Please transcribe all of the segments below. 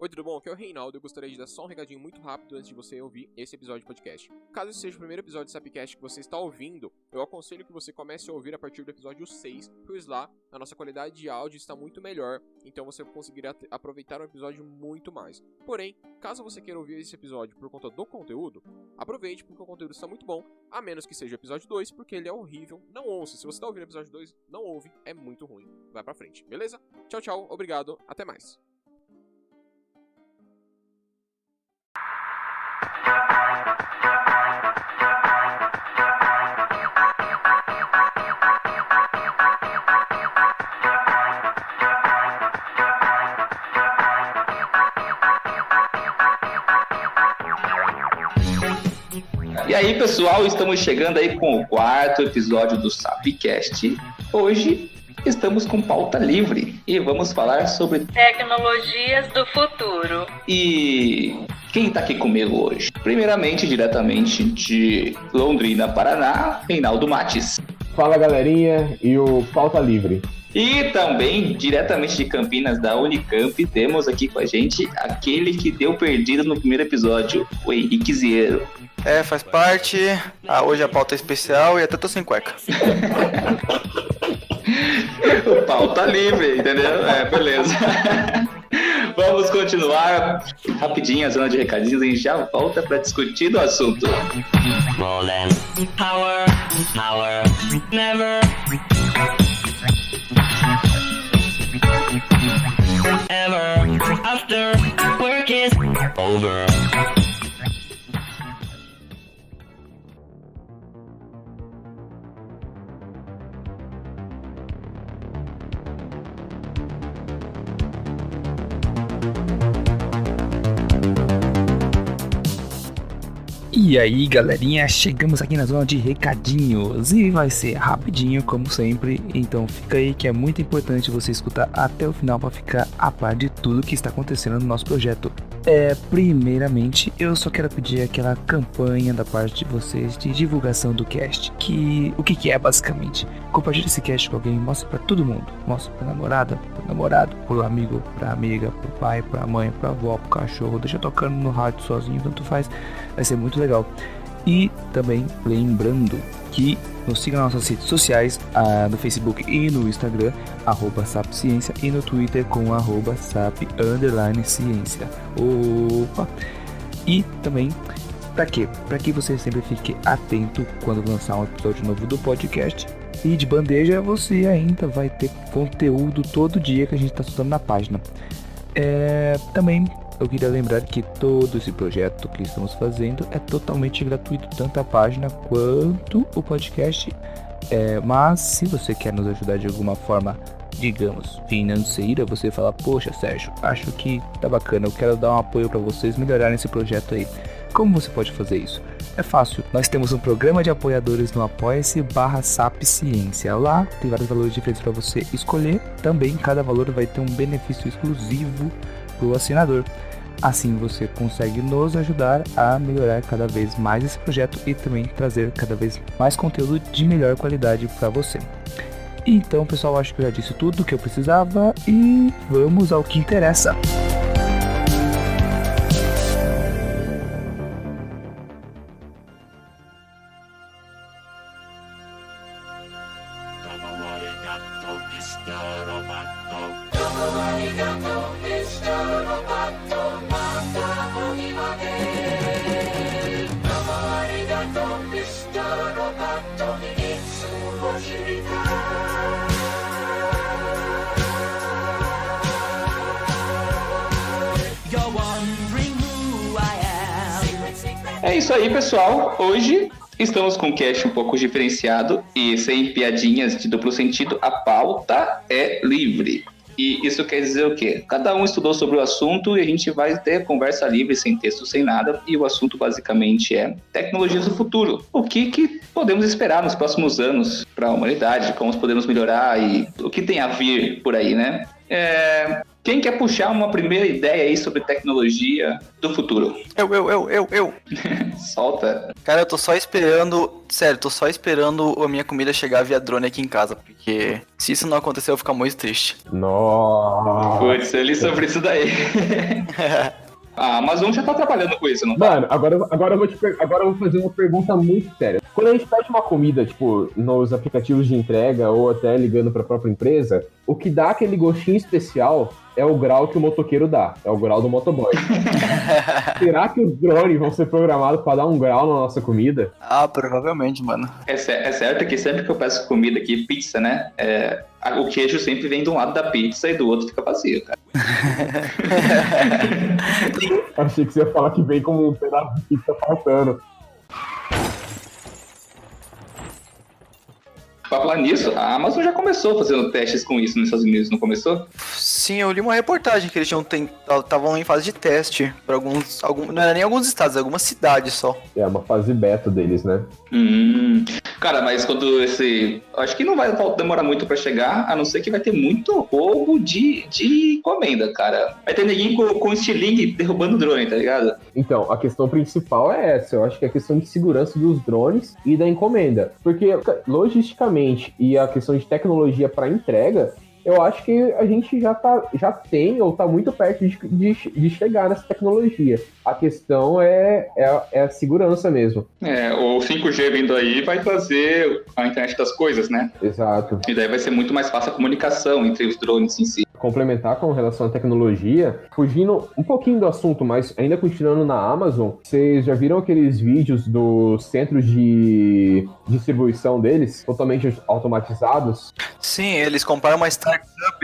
Oi, tudo bom? Aqui é o Reinaldo e eu gostaria de dar só um recadinho muito rápido antes de você ouvir esse episódio de podcast. Caso esse seja o primeiro episódio do Sapcast que você está ouvindo, eu aconselho que você comece a ouvir a partir do episódio 6, pois lá a nossa qualidade de áudio está muito melhor, então você conseguirá aproveitar o episódio muito mais. Porém, caso você queira ouvir esse episódio por conta do conteúdo, aproveite porque o conteúdo está muito bom, a menos que seja o episódio 2, porque ele é horrível. Não ouça, se você está ouvindo o episódio 2, não ouve, é muito ruim. Vai pra frente, beleza? Tchau, tchau, obrigado, até mais. E aí, pessoal, estamos chegando aí com o 4º episódio do Sapcast. Hoje estamos com pauta livre e vamos falar sobre tecnologias do futuro. E quem tá aqui comigo hoje? Primeiramente, diretamente de Londrina, Paraná, Reinaldo Mates. Fala, galerinha, e o pauta livre. E também, diretamente de Campinas, da Unicamp, temos aqui com a gente aquele que deu perdido no primeiro episódio, o Henrique Zieiro. Faz parte. Hoje a pauta é especial e até tô sem cueca. O pauta livre, entendeu? Beleza. Vamos continuar rapidinho a zona de recadinhos e a gente já volta para discutir do assunto. Rolling. Power, never. Ever after work is over. E aí, galerinha, chegamos aqui na zona de recadinhos e vai ser rapidinho, como sempre, então fica aí que é muito importante você escutar até o final para ficar a par de tudo que está acontecendo no nosso projeto. Primeiramente, eu só quero pedir aquela campanha da parte de vocês de divulgação do cast, o que é basicamente? Compartilhe esse cast com alguém, mostre para todo mundo, mostre para namorada, pro namorado, pro amigo, pra amiga, pro pai, pra mãe, pra avó, pro cachorro, deixa tocando no rádio sozinho, tanto faz, vai ser muito legal. E também lembrando que nos siga nas nossas redes sociais, no Facebook e no Instagram, @sapciência, e no Twitter com @sap_ciência. Opa! E também, para quê? Para que você sempre fique atento quando lançar um episódio novo do podcast. E de bandeja você ainda vai ter conteúdo todo dia que a gente está soltando na página. Também eu queria lembrar que todo esse projeto que estamos fazendo é totalmente gratuito, tanto a página quanto o podcast. Mas se você quer nos ajudar de alguma forma, digamos, financeira, você fala, poxa, Sérgio, acho que tá bacana, eu quero dar um apoio para vocês melhorarem esse projeto aí. Como você pode fazer isso? É fácil, nós temos um programa de apoiadores no apoia-se/sapciência. Lá tem vários valores diferentes para você escolher. Também cada valor vai ter um benefício exclusivo para o assinador. Assim você consegue nos ajudar a melhorar cada vez mais esse projeto e também trazer cada vez mais conteúdo de melhor qualidade para você. Então, pessoal, acho que eu já disse tudo o que eu precisava e vamos ao que interessa. É isso aí, pessoal. Hoje estamos com um cast um pouco diferenciado e sem piadinhas de duplo sentido. A pauta é livre. E isso quer dizer o quê? Cada um estudou sobre o assunto e a gente vai ter conversa livre, sem texto, sem nada. E o assunto basicamente é tecnologias do futuro. O que podemos esperar nos próximos anos para a humanidade, como podemos melhorar e o que tem a vir por aí, né? Quem quer puxar uma primeira ideia aí sobre tecnologia do futuro? Eu. Solta. Cara, eu tô só esperando, sério, tô só esperando a minha comida chegar via drone aqui em casa, porque se isso não acontecer eu vou ficar muito triste. Nossa. Putz, eu li sobre isso daí. A Amazon já tá trabalhando com isso, não tá? Mano, agora eu vou fazer uma pergunta muito séria. Quando a gente pede uma comida, tipo, nos aplicativos de entrega ou até ligando pra própria empresa, o que dá aquele gostinho especial é o grau que o motoqueiro dá. É o grau do motoboy. Será que os drones vão ser programados pra dar um grau na nossa comida? Ah, provavelmente, mano. É certo que sempre que eu peço comida aqui, pizza, né? O queijo sempre vem de um lado da pizza e do outro fica vazio, cara. Achei que você ia falar que vem como um pedaço de pizza faltando. Pra falar nisso, a Amazon já começou fazendo testes com isso nos Estados Unidos, não começou? Sim, eu li uma reportagem que eles estavam em fase de teste pra não era nem alguns estados, algumas cidades só. É uma fase beta deles, né? Cara, mas quando acho que não vai demorar muito pra chegar, a não ser que vai ter muito roubo de encomenda, cara. Vai ter neguinho com estilingue derrubando o drone, tá ligado? Então, a questão principal é essa. Eu acho que é a questão de segurança dos drones e da encomenda. Porque, logisticamente, e a questão de tecnologia para entrega, eu acho que a gente já tem ou tá muito perto de chegar nessa tecnologia. A questão é a segurança mesmo. O 5G vindo aí vai trazer a internet das coisas, né? Exato. E daí vai ser muito mais fácil a comunicação entre os drones em si. Complementar com relação à tecnologia, fugindo um pouquinho do assunto, mas ainda continuando na Amazon, vocês já viram aqueles vídeos dos centros de distribuição deles, totalmente automatizados? Sim, eles compraram uma startup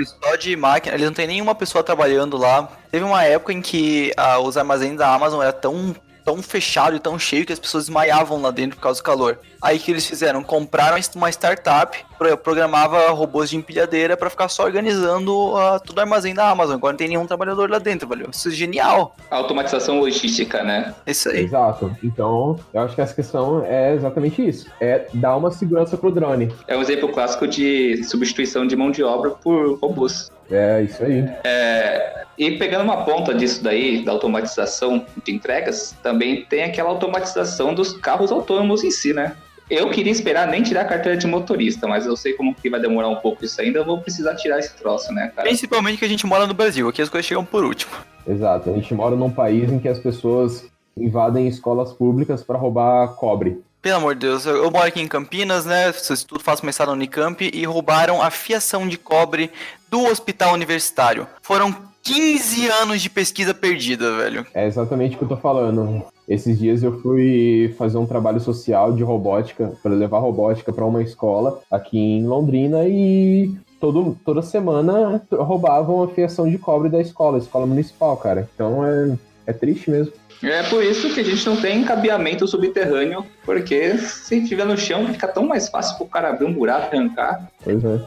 só de máquina, eles não tem nenhuma pessoa trabalhando lá. Teve uma época em que os armazéns da Amazon eram tão fechado e tão cheio que as pessoas desmaiavam lá dentro por causa do calor. Aí o que eles fizeram? Compraram uma startup, programava robôs de empilhadeira pra ficar só organizando todo o armazém da Amazon. Agora não tem nenhum trabalhador lá dentro, valeu? Isso é genial. A automatização logística, né? Isso aí. Exato. Então, eu acho que essa questão é exatamente isso. É dar uma segurança pro drone. É um exemplo clássico de substituição de mão de obra por robôs. É, isso aí. E pegando uma ponta disso daí, da automatização de entregas, também tem aquela automatização dos carros autônomos em si, né? Eu queria esperar nem tirar a carteira de motorista, mas eu sei como que vai demorar um pouco isso ainda, eu vou precisar tirar esse troço, né, cara? Principalmente que a gente mora no Brasil, aqui as coisas chegam por último. Exato, a gente mora num país em que as pessoas invadem escolas públicas para roubar cobre. Pelo amor de Deus, eu moro aqui em Campinas, né, faço mestrado na Unicamp, e roubaram a fiação de cobre do hospital universitário. Foram 15 anos de pesquisa perdida, velho. É exatamente o que eu tô falando. Esses dias eu fui fazer um trabalho social de robótica, para levar robótica para uma escola aqui em Londrina e toda semana roubavam a fiação de cobre da escola municipal, cara. Então é triste mesmo. É por isso que a gente não tem cabeamento subterrâneo, porque se tiver no chão fica tão mais fácil pro cara abrir um buraco e arrancar. Pois é.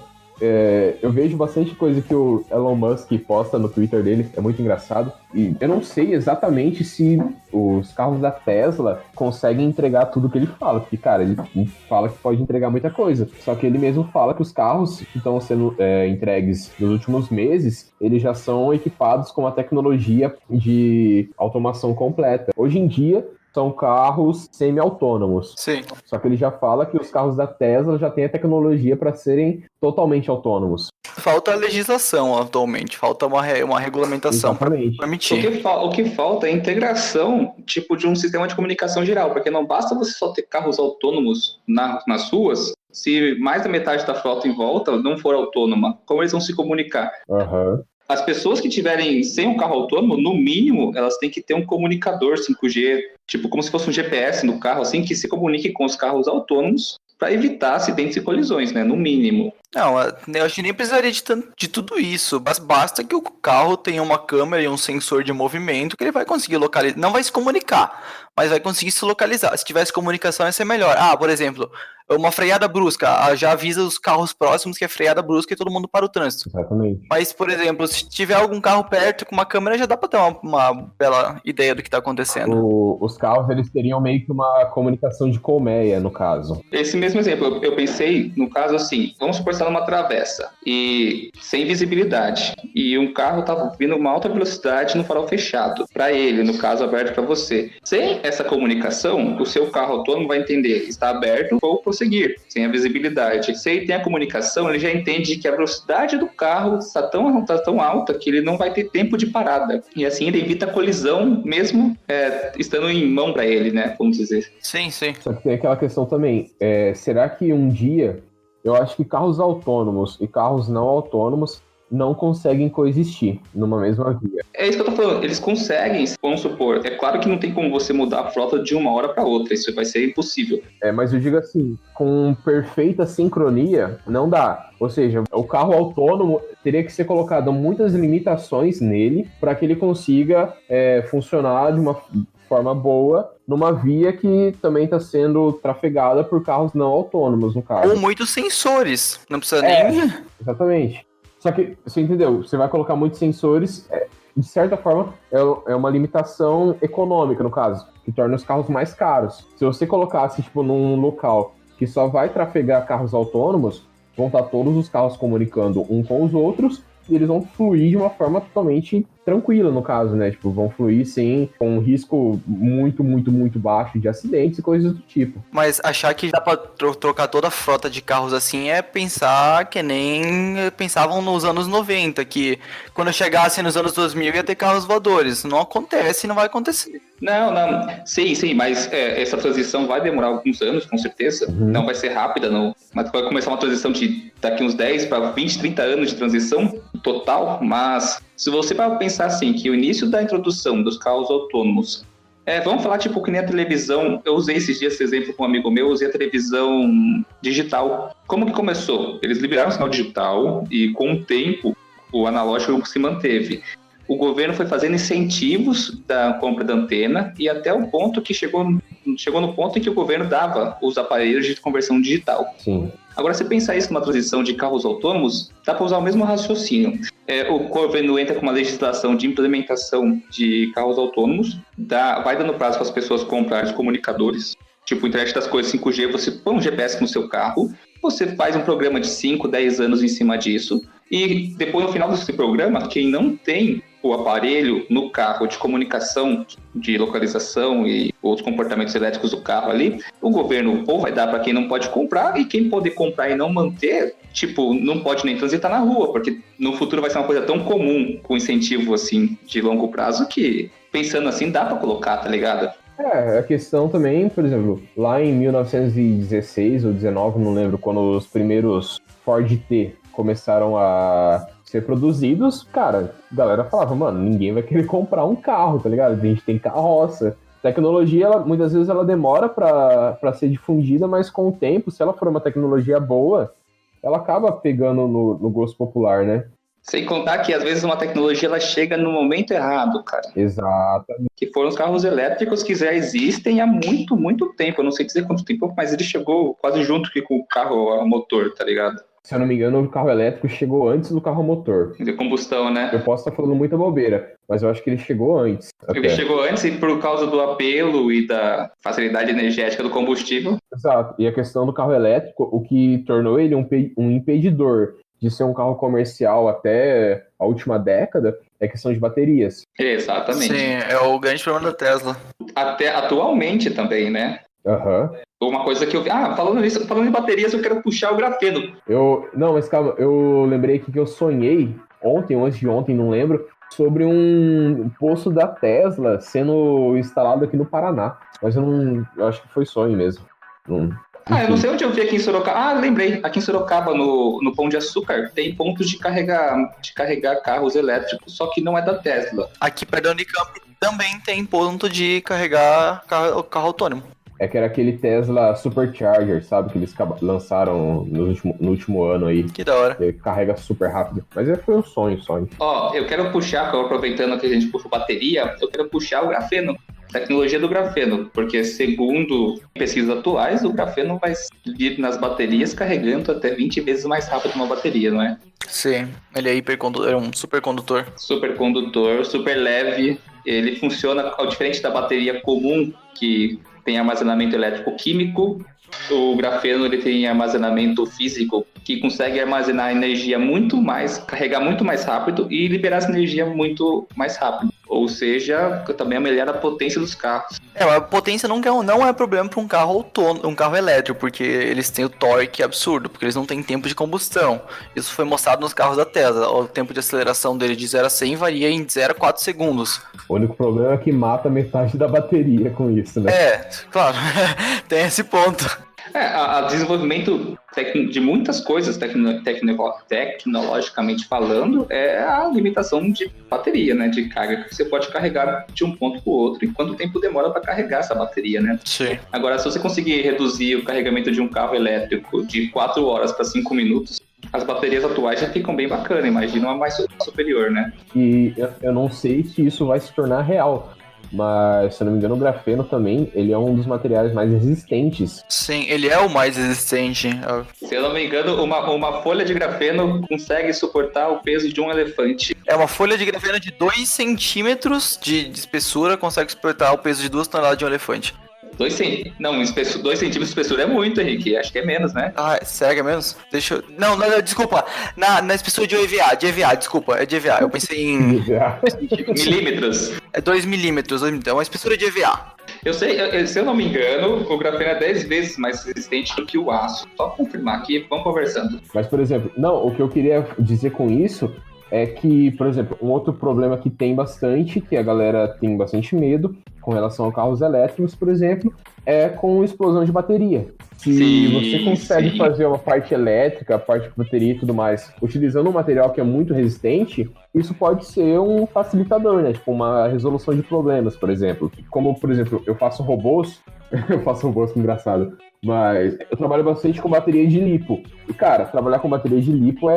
Eu vejo bastante coisa que o Elon Musk posta no Twitter dele, é muito engraçado. E eu não sei exatamente se os carros da Tesla conseguem entregar tudo que ele fala. Porque, cara, ele fala que pode entregar muita coisa. Só que ele mesmo fala que os carros que estão sendo entregues nos últimos meses, eles já são equipados com a tecnologia de automação completa. Hoje em dia, são carros semi-autônomos. Sim. Só que ele já fala que os carros da Tesla já têm a tecnologia para serem totalmente autônomos. Falta a legislação atualmente, falta uma regulamentação para permitir. O que falta é a integração tipo de um sistema de comunicação geral, porque não basta você só ter carros autônomos nas ruas, se mais da metade da frota em volta não for autônoma, como eles vão se comunicar? As pessoas que tiverem sem um carro autônomo, no mínimo, elas têm que ter um comunicador 5G, tipo como se fosse um GPS no carro, assim, que se comunique com os carros autônomos para evitar acidentes e colisões, né? No mínimo. Não, eu acho que nem precisaria de tudo isso. Basta que o carro tenha uma câmera e um sensor de movimento que ele vai conseguir localizar. Não vai se comunicar, mas vai conseguir se localizar. Se tivesse comunicação, ia ser melhor. Por exemplo, uma freada brusca, já avisa os carros próximos que é freada brusca e todo mundo para o trânsito. Exatamente. Mas, por exemplo, se tiver algum carro perto com uma câmera, já dá pra ter uma bela ideia do que tá acontecendo. Os carros, eles teriam meio que uma comunicação de colmeia, no caso. Esse mesmo exemplo, eu pensei, no caso assim, vamos supor que você tá numa travessa e sem visibilidade, e um carro tá vindo uma alta velocidade no farol fechado, para ele, no caso aberto para você. Sem essa comunicação, o seu carro autônomo vai entender, está aberto, vou prosseguir, sem a visibilidade. Se ele tem a comunicação, ele já entende que a velocidade do carro está tão alta que ele não vai ter tempo de parada. E assim ele evita a colisão, mesmo estando em mão para ele, né? Vamos dizer. Sim. Só que tem aquela questão também, será que um dia, eu acho que carros autônomos e carros não autônomos não conseguem coexistir numa mesma via. É isso que eu tô falando, eles conseguem, vamos supor, é claro que não tem como você mudar a frota de uma hora para outra, isso vai ser impossível. Mas eu digo assim, com perfeita sincronia, não dá. Ou seja, o carro autônomo teria que ser colocado muitas limitações nele para que ele consiga funcionar de uma forma boa numa via que também está sendo trafegada por carros não autônomos, no caso. Ou muitos sensores, não precisa nem... Exatamente. Só que, você entendeu, você vai colocar muitos sensores, de certa forma, é uma limitação econômica, no caso, que torna os carros mais caros. Se você colocasse, tipo, num local que só vai trafegar carros autônomos, vão estar todos os carros comunicando um com os outros, e eles vão fluir de uma forma totalmente tranquila, no caso, né? Tipo, vão fluir com um risco muito, muito, muito baixo de acidentes e coisas do tipo. Mas achar que dá pra trocar toda a frota de carros assim é pensar que nem pensavam nos anos 90, que quando chegasse nos anos 2000 ia ter carros voadores. Não acontece, não vai acontecer. Não. Sim, mas essa transição vai demorar alguns anos, com certeza. Não vai ser rápida, não. Mas vai começar uma transição de daqui uns 10 para 20, 30 anos de transição total. Mas se você vai pensar assim, que o início da introdução dos carros autônomos, vamos falar tipo que nem a televisão, eu usei esses dias esse exemplo com um amigo meu, eu usei a televisão digital. Como que começou? Eles liberaram o sinal digital e com o tempo o analógico se manteve. O governo foi fazendo incentivos da compra da antena e até o ponto que chegou no ponto em que o governo dava os aparelhos de conversão digital. Sim. Agora, se pensar isso numa transição de carros autônomos, dá para usar o mesmo raciocínio. O governo entra com uma legislação de implementação de carros autônomos, vai dando prazo para as pessoas comprarem os comunicadores, tipo internet das coisas 5G, você põe um GPS no seu carro, você faz um programa de 5, 10 anos em cima disso, e depois, no final desse programa, quem não tem o aparelho no carro de comunicação, de localização e outros comportamentos elétricos do carro ali, o governo ou vai dar para quem não pode comprar, e quem pode comprar e não manter, tipo, não pode nem transitar na rua, porque no futuro vai ser uma coisa tão comum, com incentivo assim de longo prazo, que pensando assim dá para colocar, tá ligado? A questão também, por exemplo, lá em 1916 ou 19, não lembro, quando os primeiros Ford T começaram a ser produzidos, cara, a galera falava, mano, ninguém vai querer comprar um carro, tá ligado? A gente tem carroça. Tecnologia, muitas vezes ela demora pra ser difundida, mas com o tempo, se ela for uma tecnologia boa, ela acaba pegando no gosto popular, né? Sem contar que, às vezes, uma tecnologia ela chega no momento errado, cara. Exatamente. Que foram os carros elétricos que já existem há muito, muito tempo. Eu não sei dizer quanto tempo, mas ele chegou quase junto com o carro a motor, tá ligado? Se eu não me engano, o carro elétrico chegou antes do carro a motor. De combustão, né? Eu posso estar falando muita bobeira, mas eu acho que ele chegou antes. Ele chegou antes e por causa do apelo e da facilidade energética do combustível. Exato. E a questão do carro elétrico, o que tornou ele um impedidor de ser um carro comercial até a última década, é questão de baterias. Exatamente. Sim, é o grande problema da Tesla. Até atualmente também, né? Aham. Uma coisa que eu vi... falando em baterias, eu quero puxar o grafeno. Não, mas calma, eu lembrei aqui que eu sonhei ontem ou antes de ontem, não lembro, sobre um posto da Tesla sendo instalado aqui no Paraná. Mas eu acho que foi sonho mesmo. Eu não sei onde eu vi aqui em Sorocaba. Lembrei. Aqui em Sorocaba, no Pão de Açúcar, tem pontos de carregar carros elétricos, só que não é da Tesla. Aqui perto da Unicamp também tem ponto de carregar carro autônomo. É que era aquele Tesla Supercharger, sabe? Que eles lançaram no último ano aí. Que da hora. Ele carrega super rápido. Mas foi um sonho só. Eu quero puxar, aproveitando que a gente puxou bateria, eu quero puxar o grafeno. tecnologia do grafeno, porque segundo pesquisas atuais, o grafeno vai vir nas baterias carregando até 20 vezes mais rápido uma bateria, não é? Sim, ele é hipercondutor, é um supercondutor. Supercondutor, super leve, ele funciona diferente da bateria comum, que tem armazenamento elétrico químico. O grafeno ele tem armazenamento físico, que consegue armazenar energia muito mais, carregar muito mais rápido e liberar essa energia muito mais rápido. Ou seja, também melhora a potência dos carros. A potência não é problema para um carro autônomo, um carro elétrico, porque eles têm o torque absurdo, porque eles não têm tempo de combustão. Isso foi mostrado nos carros da Tesla. O tempo de aceleração dele de 0 a 100 varia em 0 a 4 segundos. O único problema é que mata metade da bateria com isso, né? Claro, tem esse ponto. A desenvolvimento de muitas coisas, tecnologicamente falando, é a limitação de bateria, né? De carga que você pode carregar de um ponto para o outro e quanto tempo demora para carregar essa bateria, né? Sim. Agora, se você conseguir reduzir o carregamento de um carro elétrico de 4 horas para 5 minutos, as baterias atuais já ficam bem bacanas, imagina uma mais superior, né? E eu não sei se isso vai se tornar real. Mas, se eu não me engano, o grafeno também, ele é um dos materiais mais resistentes. Sim, ele é o mais resistente. Se eu não me engano, uma folha de grafeno consegue suportar o peso de um elefante. É uma folha de grafeno de 2 centímetros de espessura, consegue suportar o peso de 2 toneladas de um elefante. 2 centímetros de espessura é muito, Henrique. Acho que é menos, né? Será que é menos? Deixa eu... Não, desculpa. Na espessura de EVA, desculpa. É de EVA. Eu pensei em... Milímetros. É 2 milímetros. É uma espessura de EVA. Eu sei, se eu não me engano, o grafeno é 10 vezes mais resistente do que o aço. Só confirmar aqui, vamos conversando. Mas, por exemplo, o que eu queria dizer com isso é que, por exemplo, um outro problema que tem bastante, que a galera tem bastante medo com relação a carros elétricos, por exemplo, é com explosão de bateria. Se você consegue fazer uma parte elétrica, a parte de bateria e tudo mais, utilizando um material que é muito resistente, isso pode ser um facilitador, né? Tipo, uma resolução de problemas, por exemplo. Como, por exemplo, eu faço robôs, que engraçado, mas eu trabalho bastante com bateria de lipo. E, cara, trabalhar com bateria de lipo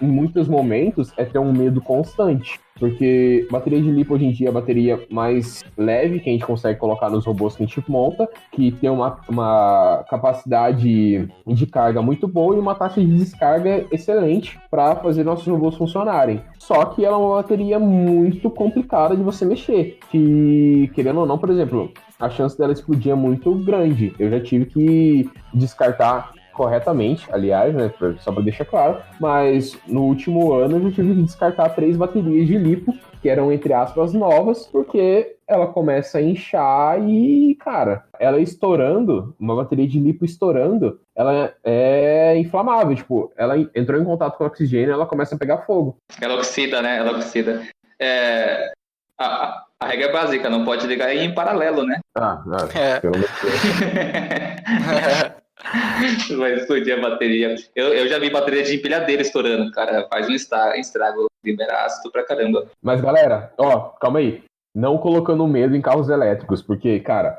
em muitos momentos, é ter um medo constante. Porque bateria de lipo hoje em dia é a bateria mais leve que a gente consegue colocar nos robôs que a gente monta, que tem uma capacidade de carga muito boa e uma taxa de descarga excelente para fazer nossos robôs funcionarem. Só que ela é uma bateria muito complicada de você mexer. Que, querendo ou não, por exemplo, a chance dela explodir é muito grande. Eu já tive que descartar corretamente, aliás, né, só para deixar claro, mas no último ano eu já tive que descartar 3 baterias de lipo, que eram, entre aspas, novas, porque ela começa a inchar e, cara, ela estourando, uma bateria de lipo estourando, ela é inflamável, tipo, ela entrou em contato com o oxigênio, ela começa a pegar fogo. Ela oxida, né, a regra é básica, não pode ligar em paralelo, né? Pelo amor de Deus. Vai explodir a bateria. Eu já vi bateria de empilhadeira estourando, cara. Faz um estrago, libera ácido pra caramba. Mas galera, calma aí. Não colocando medo em carros elétricos, porque, cara,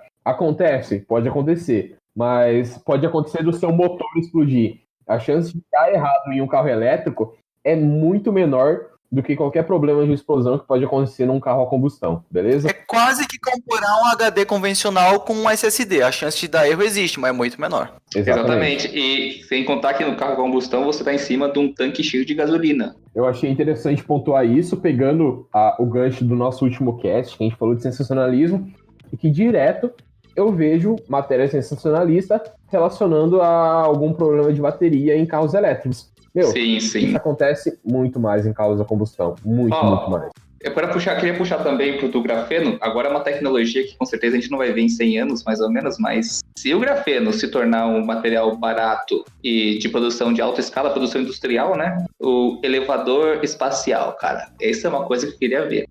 pode acontecer, mas pode acontecer do seu motor explodir. A chance de dar errado em um carro elétrico é muito menor do que qualquer problema de explosão que pode acontecer num carro a combustão, beleza? É quase que comparar um HD convencional com um SSD. A chance de dar erro existe, mas é muito menor. Exatamente. E sem contar que no carro a combustão você tá em cima de um tanque cheio de gasolina. Eu achei interessante pontuar isso, pegando o gancho do nosso último cast, que a gente falou de sensacionalismo, e que direto eu vejo matéria sensacionalista relacionando a algum problema de bateria em carros elétricos. Sim. Isso acontece muito mais em carros a combustão. Muito mais. Eu queria puxar também do grafeno. Agora é uma tecnologia que com certeza a gente não vai ver em 100 anos, mais ou menos, mas se o grafeno se tornar um material barato e de produção de alta escala, produção industrial, né? O elevador espacial, cara. Essa é uma coisa que eu queria ver.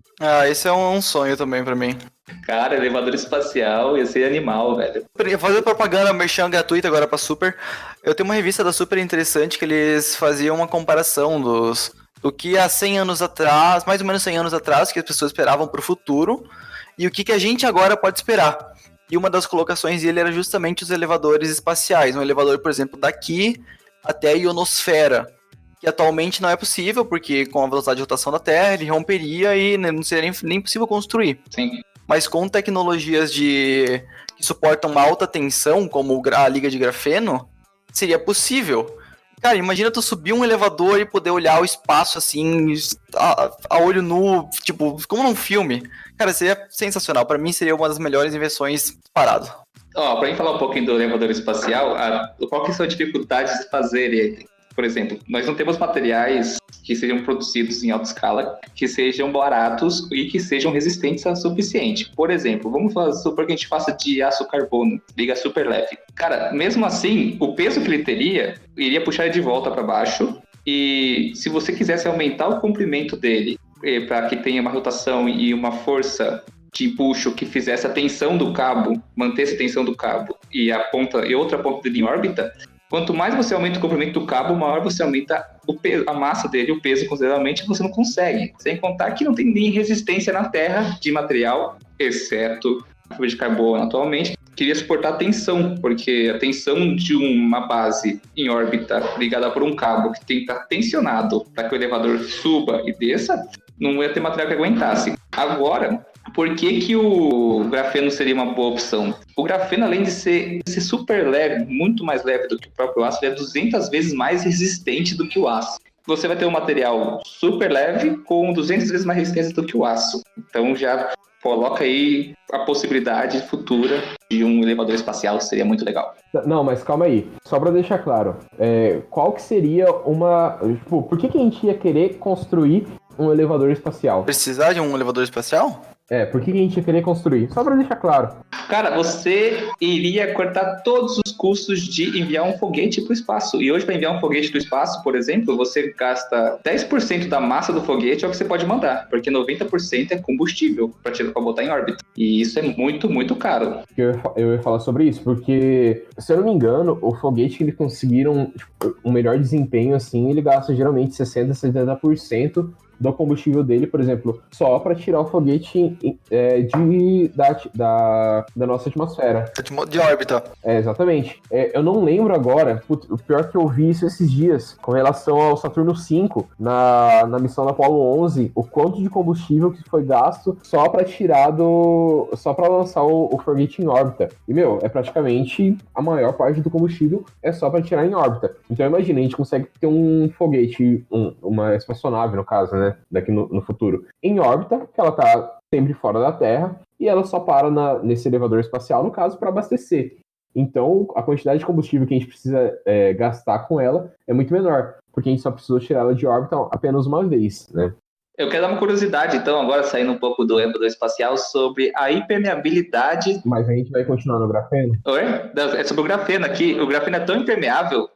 Esse é um sonho também pra mim. Cara, elevador espacial ia ser animal, velho. Fazer propaganda merchan gratuita agora pra Super. Eu tenho uma revista da Super interessante que eles faziam uma comparação do que há 100 anos atrás, mais ou menos 100 anos atrás, que as pessoas esperavam pro futuro, e o que a gente agora pode esperar. E uma das colocações dele era justamente os elevadores espaciais. Um elevador, por exemplo, daqui até a ionosfera, que atualmente não é possível, porque com a velocidade de rotação da Terra, ele romperia e não seria nem possível construir. Sim. mas com tecnologias que suportam uma alta tensão, como a liga de grafeno, seria possível. Cara, imagina tu subir um elevador e poder olhar o espaço assim, a olho nu, tipo, como num filme. Cara, seria sensacional. Pra mim seria uma das melhores invenções parado. Pra mim falar um pouquinho do elevador espacial, qual que são as dificuldades de fazer ele? Por exemplo, nós não temos materiais que sejam produzidos em alta escala, que sejam baratos e que sejam resistentes o suficiente. Por exemplo, vamos supor que a gente faça de aço carbono, liga super leve. Cara, mesmo assim, o peso que ele teria iria puxar ele de volta para baixo, e se você quisesse aumentar o comprimento dele para que tenha uma rotação e uma força de empuxo que fizesse a tensão do cabo, mantesse a tensão do cabo e outra ponta dele em órbita, quanto mais você aumenta o comprimento do cabo, maior você aumenta o peso, a massa dele, o peso consideravelmente, você não consegue. Sem contar que não tem nem resistência na Terra de material, exceto a fibra de carbono atualmente, que iria suportar a tensão, porque a tensão de uma base em órbita ligada por um cabo que tem que estar tensionado para que o elevador suba e desça, não ia ter material que aguentasse. Agora, por que o grafeno seria uma boa opção? O grafeno, além de ser super leve, muito mais leve do que o próprio aço, ele é 200 vezes mais resistente do que o aço. Você vai ter um material super leve com 200 vezes mais resistência do que o aço. Então já coloca aí a possibilidade futura de um elevador espacial, que seria muito legal. Não, mas calma aí. Só pra deixar claro, qual que seria uma... Tipo, por que a gente ia querer construir um elevador espacial? Precisar de um elevador espacial? Por que a gente ia querer construir? Só pra deixar claro. Cara, você iria cortar todos os custos de enviar um foguete para o espaço. E hoje, para enviar um foguete para o espaço, por exemplo, você gasta 10% da massa do foguete é o que você pode mandar, porque 90% é combustível para botar em órbita. E isso é muito, muito caro. Eu ia falar sobre isso, porque, se eu não me engano, o foguete que eles conseguiram um melhor desempenho, assim, ele gasta geralmente 60%, 70% do combustível dele, por exemplo, só para tirar o foguete da nossa atmosfera. De órbita. Exatamente. Eu não lembro agora, o pior que eu vi isso esses dias, com relação ao Saturno V, na missão da Apollo 11, o quanto de combustível que foi gasto só para lançar o foguete em órbita. E, é praticamente a maior parte do combustível é só para tirar em órbita. Então, imagina, a gente consegue ter um foguete, uma espaçonave, no caso, né? Daqui no futuro, em órbita, que ela tá sempre fora da Terra, e ela só para nesse elevador espacial, no caso, para abastecer. Então, a quantidade de combustível que a gente precisa gastar com ela é muito menor, porque a gente só precisou tirar ela de órbita apenas uma vez, né? Eu quero dar uma curiosidade, então, agora saindo um pouco do elevador espacial, sobre a impermeabilidade... Mas a gente vai continuar no grafeno? Oi? É sobre o grafeno aqui. O grafeno é tão impermeável,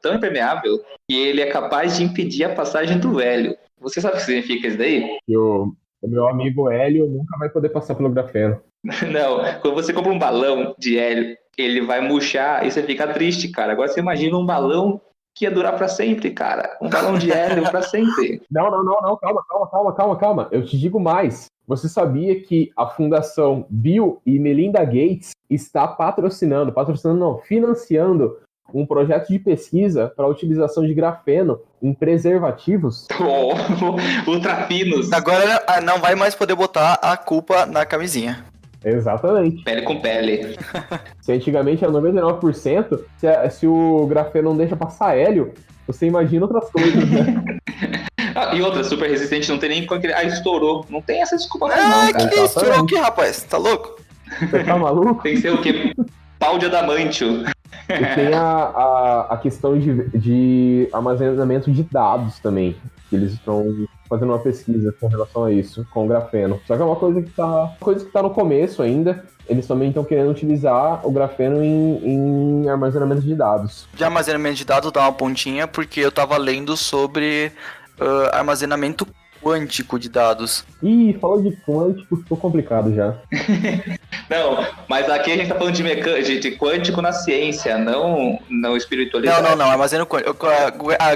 que ele é capaz de impedir a passagem do hélio. Você sabe o que significa isso daí? O meu amigo hélio nunca vai poder passar pelo grafeno. Não, quando você compra um balão de hélio, ele vai murchar e você fica triste, cara. Agora você imagina um balão que ia durar pra sempre, cara. Um balão de hélio pra sempre. Não. Calma. Eu te digo mais. Você sabia que a Fundação Bill e Melinda Gates está financiando um projeto de pesquisa para a utilização de grafeno em preservativos? Ultrafinos. Agora não vai mais poder botar a culpa na camisinha. Exatamente. Pele com pele. Se antigamente era 99%, se o grafeno não deixa passar hélio, você imagina outras coisas, né? E outra, super resistente, não tem nem... estourou. Não tem essa desculpa mais não, cara. Que estourou o que, rapaz? Tá louco? Você tá maluco? Tem que ser o quê? Pau de adamantio. E tem a questão de armazenamento de dados também. Eles estão fazendo uma pesquisa com relação a isso, com o grafeno. Só que é uma coisa que tá no começo ainda. Eles também estão querendo utilizar o grafeno em armazenamento de dados. De armazenamento de dados, dá uma pontinha, porque eu tava lendo sobre armazenamento quântico de dados. Ih, falou de quântico, ficou complicado já. Não, mas aqui a gente tá falando de quântico na ciência, não espiritualidade. Não, armazeno quântico.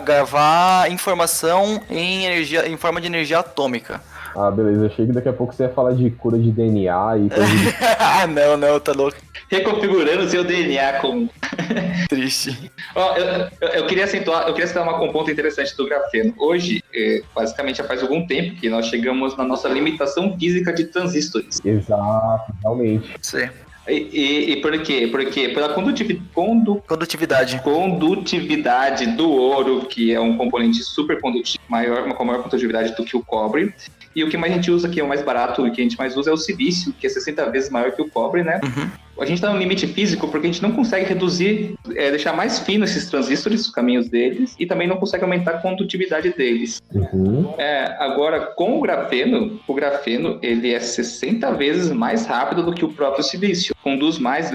Gravar informação em forma de energia atômica. Ah, beleza, achei que daqui a pouco você ia falar de cura de DNA e coisa Não, tá louco. Reconfigurando seu DNA com Triste. Ó, eu queria citar um ponto interessante do grafeno. Hoje, basicamente já faz algum tempo que nós chegamos na nossa limitação física de transistores. Exato, realmente. Sim. E por quê? Porque pela Condutividade. condutividade do ouro, que é um componente super condutivo, com maior condutividade do que o cobre. E o que mais a gente usa, que é o mais barato e que a gente mais usa, é o silício, que é 60 vezes maior que o cobre, né? Uhum. A gente está no limite físico porque a gente não consegue reduzir, deixar mais fino esses transistores, os caminhos deles, e também não consegue aumentar a condutividade deles. Uhum. Agora, com o grafeno ele é 60 vezes mais rápido do que o próprio silício, conduz mais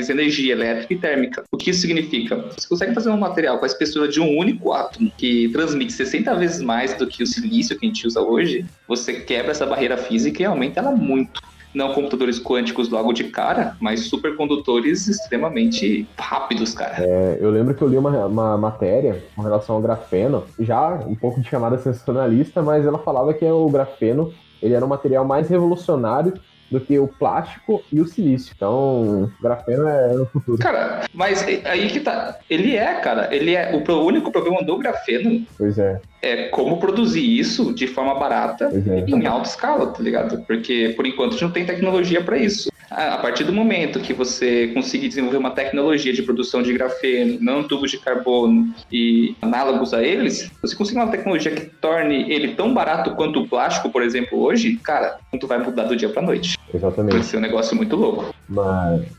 energia elétrica e térmica. O que isso significa? Você consegue fazer um material com a espessura de um único átomo que transmite 60 vezes mais do que o silício que a gente usa hoje, você quebra essa barreira física e aumenta ela muito. Não computadores quânticos logo de cara, mas supercondutores extremamente rápidos, cara. Eu lembro que eu li uma matéria com relação ao grafeno, já um pouco de chamada sensacionalista, mas ela falava que o grafeno ele era um material mais revolucionário do que o plástico e o silício. Então, o grafeno é o futuro. Cara, mas aí que tá. Ele é o único problema do grafeno. Pois é. É como produzir isso de forma barata e em alta escala, tá ligado? Porque, por enquanto, a gente não tem tecnologia para isso. A partir do momento que você conseguir desenvolver uma tecnologia de produção de grafeno, nanotubos de carbono e análogos a eles, você conseguir uma tecnologia que torne ele tão barato quanto o plástico, por exemplo, hoje, cara, tu vai mudar do dia pra noite. Exatamente. Vai ser um negócio muito louco.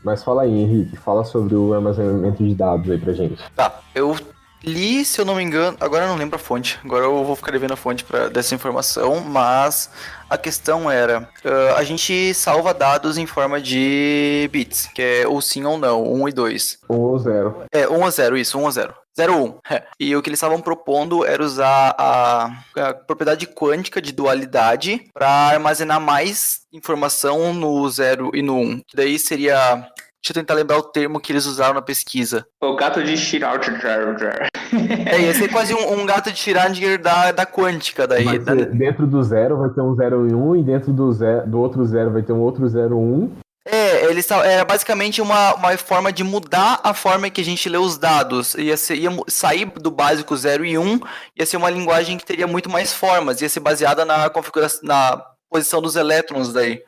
Mas fala aí, Henrique, fala sobre o armazenamento de dados aí pra gente. Tá, eu li, se eu não me engano, agora eu não lembro a fonte, agora eu vou ficar devendo a fonte dessa informação, mas a questão era, a gente salva dados em forma de bits, que é ou sim ou não, 1 e 2. 1 ou 0. 1 ou 0, isso, 1 ou 0. 0 ou 1. E o que eles estavam propondo era usar a propriedade quântica de dualidade para armazenar mais informação no 0 e no 1. Que daí seria... Deixa eu tentar lembrar o termo que eles usaram na pesquisa. O gato de Schrödinger. Ia ser quase um gato de Schrödinger da quântica. Daí. Dentro do 0 vai ter um 0 e 1, e dentro do outro 0 vai ter um outro 0 e 1. Era basicamente uma forma de mudar a forma que a gente lê os dados. Ia sair do básico 0 e 1, ia ser uma linguagem que teria muito mais formas, ia ser baseada na configuração, na posição dos elétrons daí.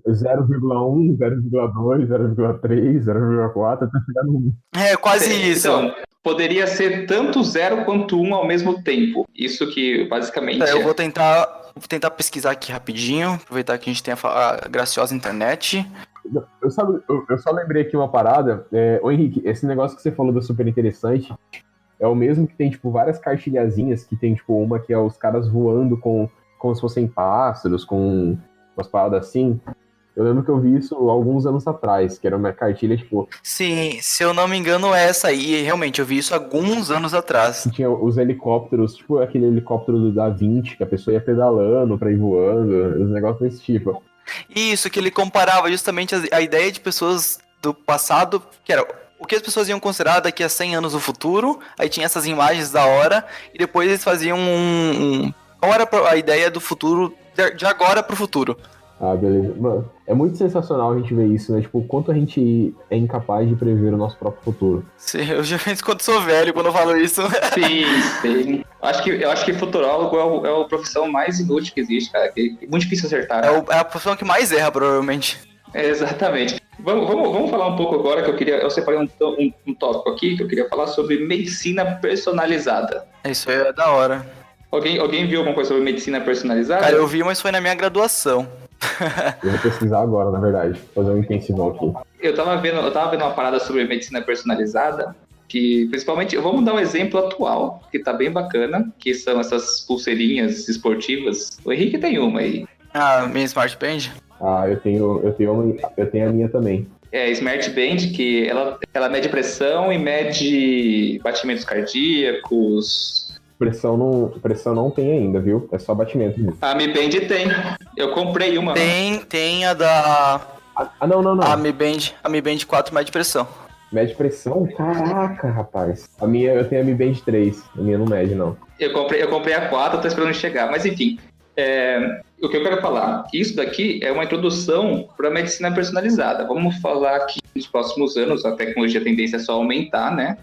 0,1, 0,2, 0,3, 0,4, até chegar no 1. Quase isso. Então, poderia ser tanto 0 quanto 1 ao mesmo tempo. Isso que basicamente eu vou tentar pesquisar aqui rapidinho, aproveitar que a gente tem a graciosa internet. Eu só lembrei aqui uma parada. Ô Henrique, esse negócio que você falou da super interessante é o mesmo que tem, tipo, várias cartilhazinhas, que tem, tipo, uma que é os caras voando como se fossem pássaros, com umas paradas assim. Eu lembro que eu vi isso alguns anos atrás, que era uma cartilha, tipo... Sim, se eu não me engano é essa aí, realmente, eu vi isso alguns anos atrás. Tinha os helicópteros, tipo aquele helicóptero do Da Vinci, que a pessoa ia pedalando pra ir voando, os negócios desse tipo. Isso, que ele comparava justamente a ideia de pessoas do passado, que era o que as pessoas iam considerar daqui a 100 anos no futuro, aí tinha essas imagens da hora, e depois eles faziam qual era a ideia do futuro, de agora pro futuro. Ah, beleza. Mano, é muito sensacional a gente ver isso, né? Tipo, o quanto a gente é incapaz de prever o nosso próprio futuro. Sim, eu já penso quando sou velho quando eu falo isso. Sim. Eu acho que futurólogo é a profissão mais inútil que existe, cara. É muito difícil acertar. É a profissão que mais erra, provavelmente. Exatamente. Vamos falar um pouco agora, que eu separei um tópico aqui, que eu queria falar sobre medicina personalizada. Isso é da hora. Alguém viu alguma coisa sobre medicina personalizada? Cara, eu vi, mas foi na minha graduação. Eu vou pesquisar agora, na verdade. Fazer um intensivão aqui. Eu tava vendo uma parada sobre medicina personalizada, que principalmente, vamos dar um exemplo atual, que tá bem bacana, que são essas pulseirinhas esportivas. O Henrique tem uma aí. Ah, minha Smart Band? Ah, eu tenho a minha também. Smart Band, que ela mede pressão e mede batimentos cardíacos. Pressão não tem ainda, viu? É só batimento mesmo. A Mi Band tem. Eu comprei uma. Tem a da... Não. A Mi Band 4 mede pressão. Mede pressão? Caraca, rapaz. Eu tenho a Mi Band 3. A minha não mede, não. Eu comprei a 4, tô esperando chegar. Mas enfim, o que eu quero falar, isso daqui é uma introdução para medicina personalizada. Vamos falar aqui nos próximos anos, a tecnologia tendência é só aumentar, né?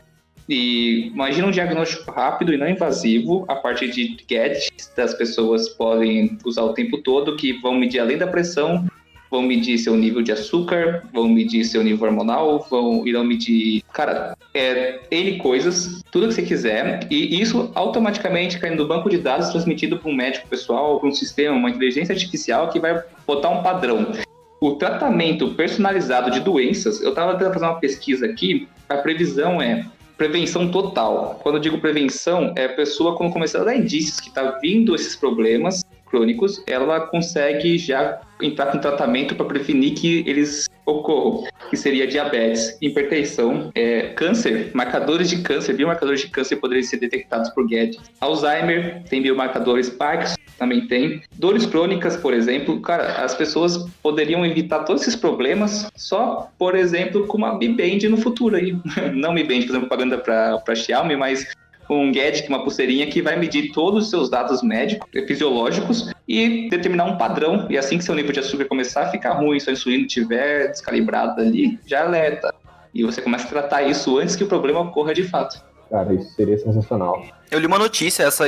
E imagina um diagnóstico rápido e não invasivo, a partir de gadgets das pessoas podem usar o tempo todo, que vão medir além da pressão, vão medir seu nível de açúcar, vão medir seu nível hormonal, irão medir, cara, N coisas, tudo que você quiser, e isso automaticamente cai no banco de dados transmitido para um médico pessoal, para um sistema, uma inteligência artificial que vai botar um padrão. O tratamento personalizado de doenças, eu estava tentando fazer uma pesquisa aqui, a previsão é prevenção total. Quando eu digo prevenção, é a pessoa, quando começar a dar indícios que está vindo esses problemas crônicos, ela consegue já entrar com tratamento para prevenir que eles ocorram, que seria diabetes, hipertensão, câncer, marcadores de câncer, biomarcadores de câncer poderiam ser detectados por gadgets. Alzheimer, tem biomarcadores, Parkinson também tem. Dores crônicas, por exemplo, cara, as pessoas poderiam evitar todos esses problemas só, por exemplo, com uma Mi Band no futuro aí. Não Mi Band, fazendo propaganda para Xiaomi, mas um gadget, uma pulseirinha que vai medir todos os seus dados médicos, fisiológicos e determinar um padrão. E assim que seu nível de açúcar começar a ficar ruim, sua insulina estiver descalibrada ali, já alerta. E você começa a tratar isso antes que o problema ocorra de fato. Cara, isso seria sensacional. Eu li uma notícia, se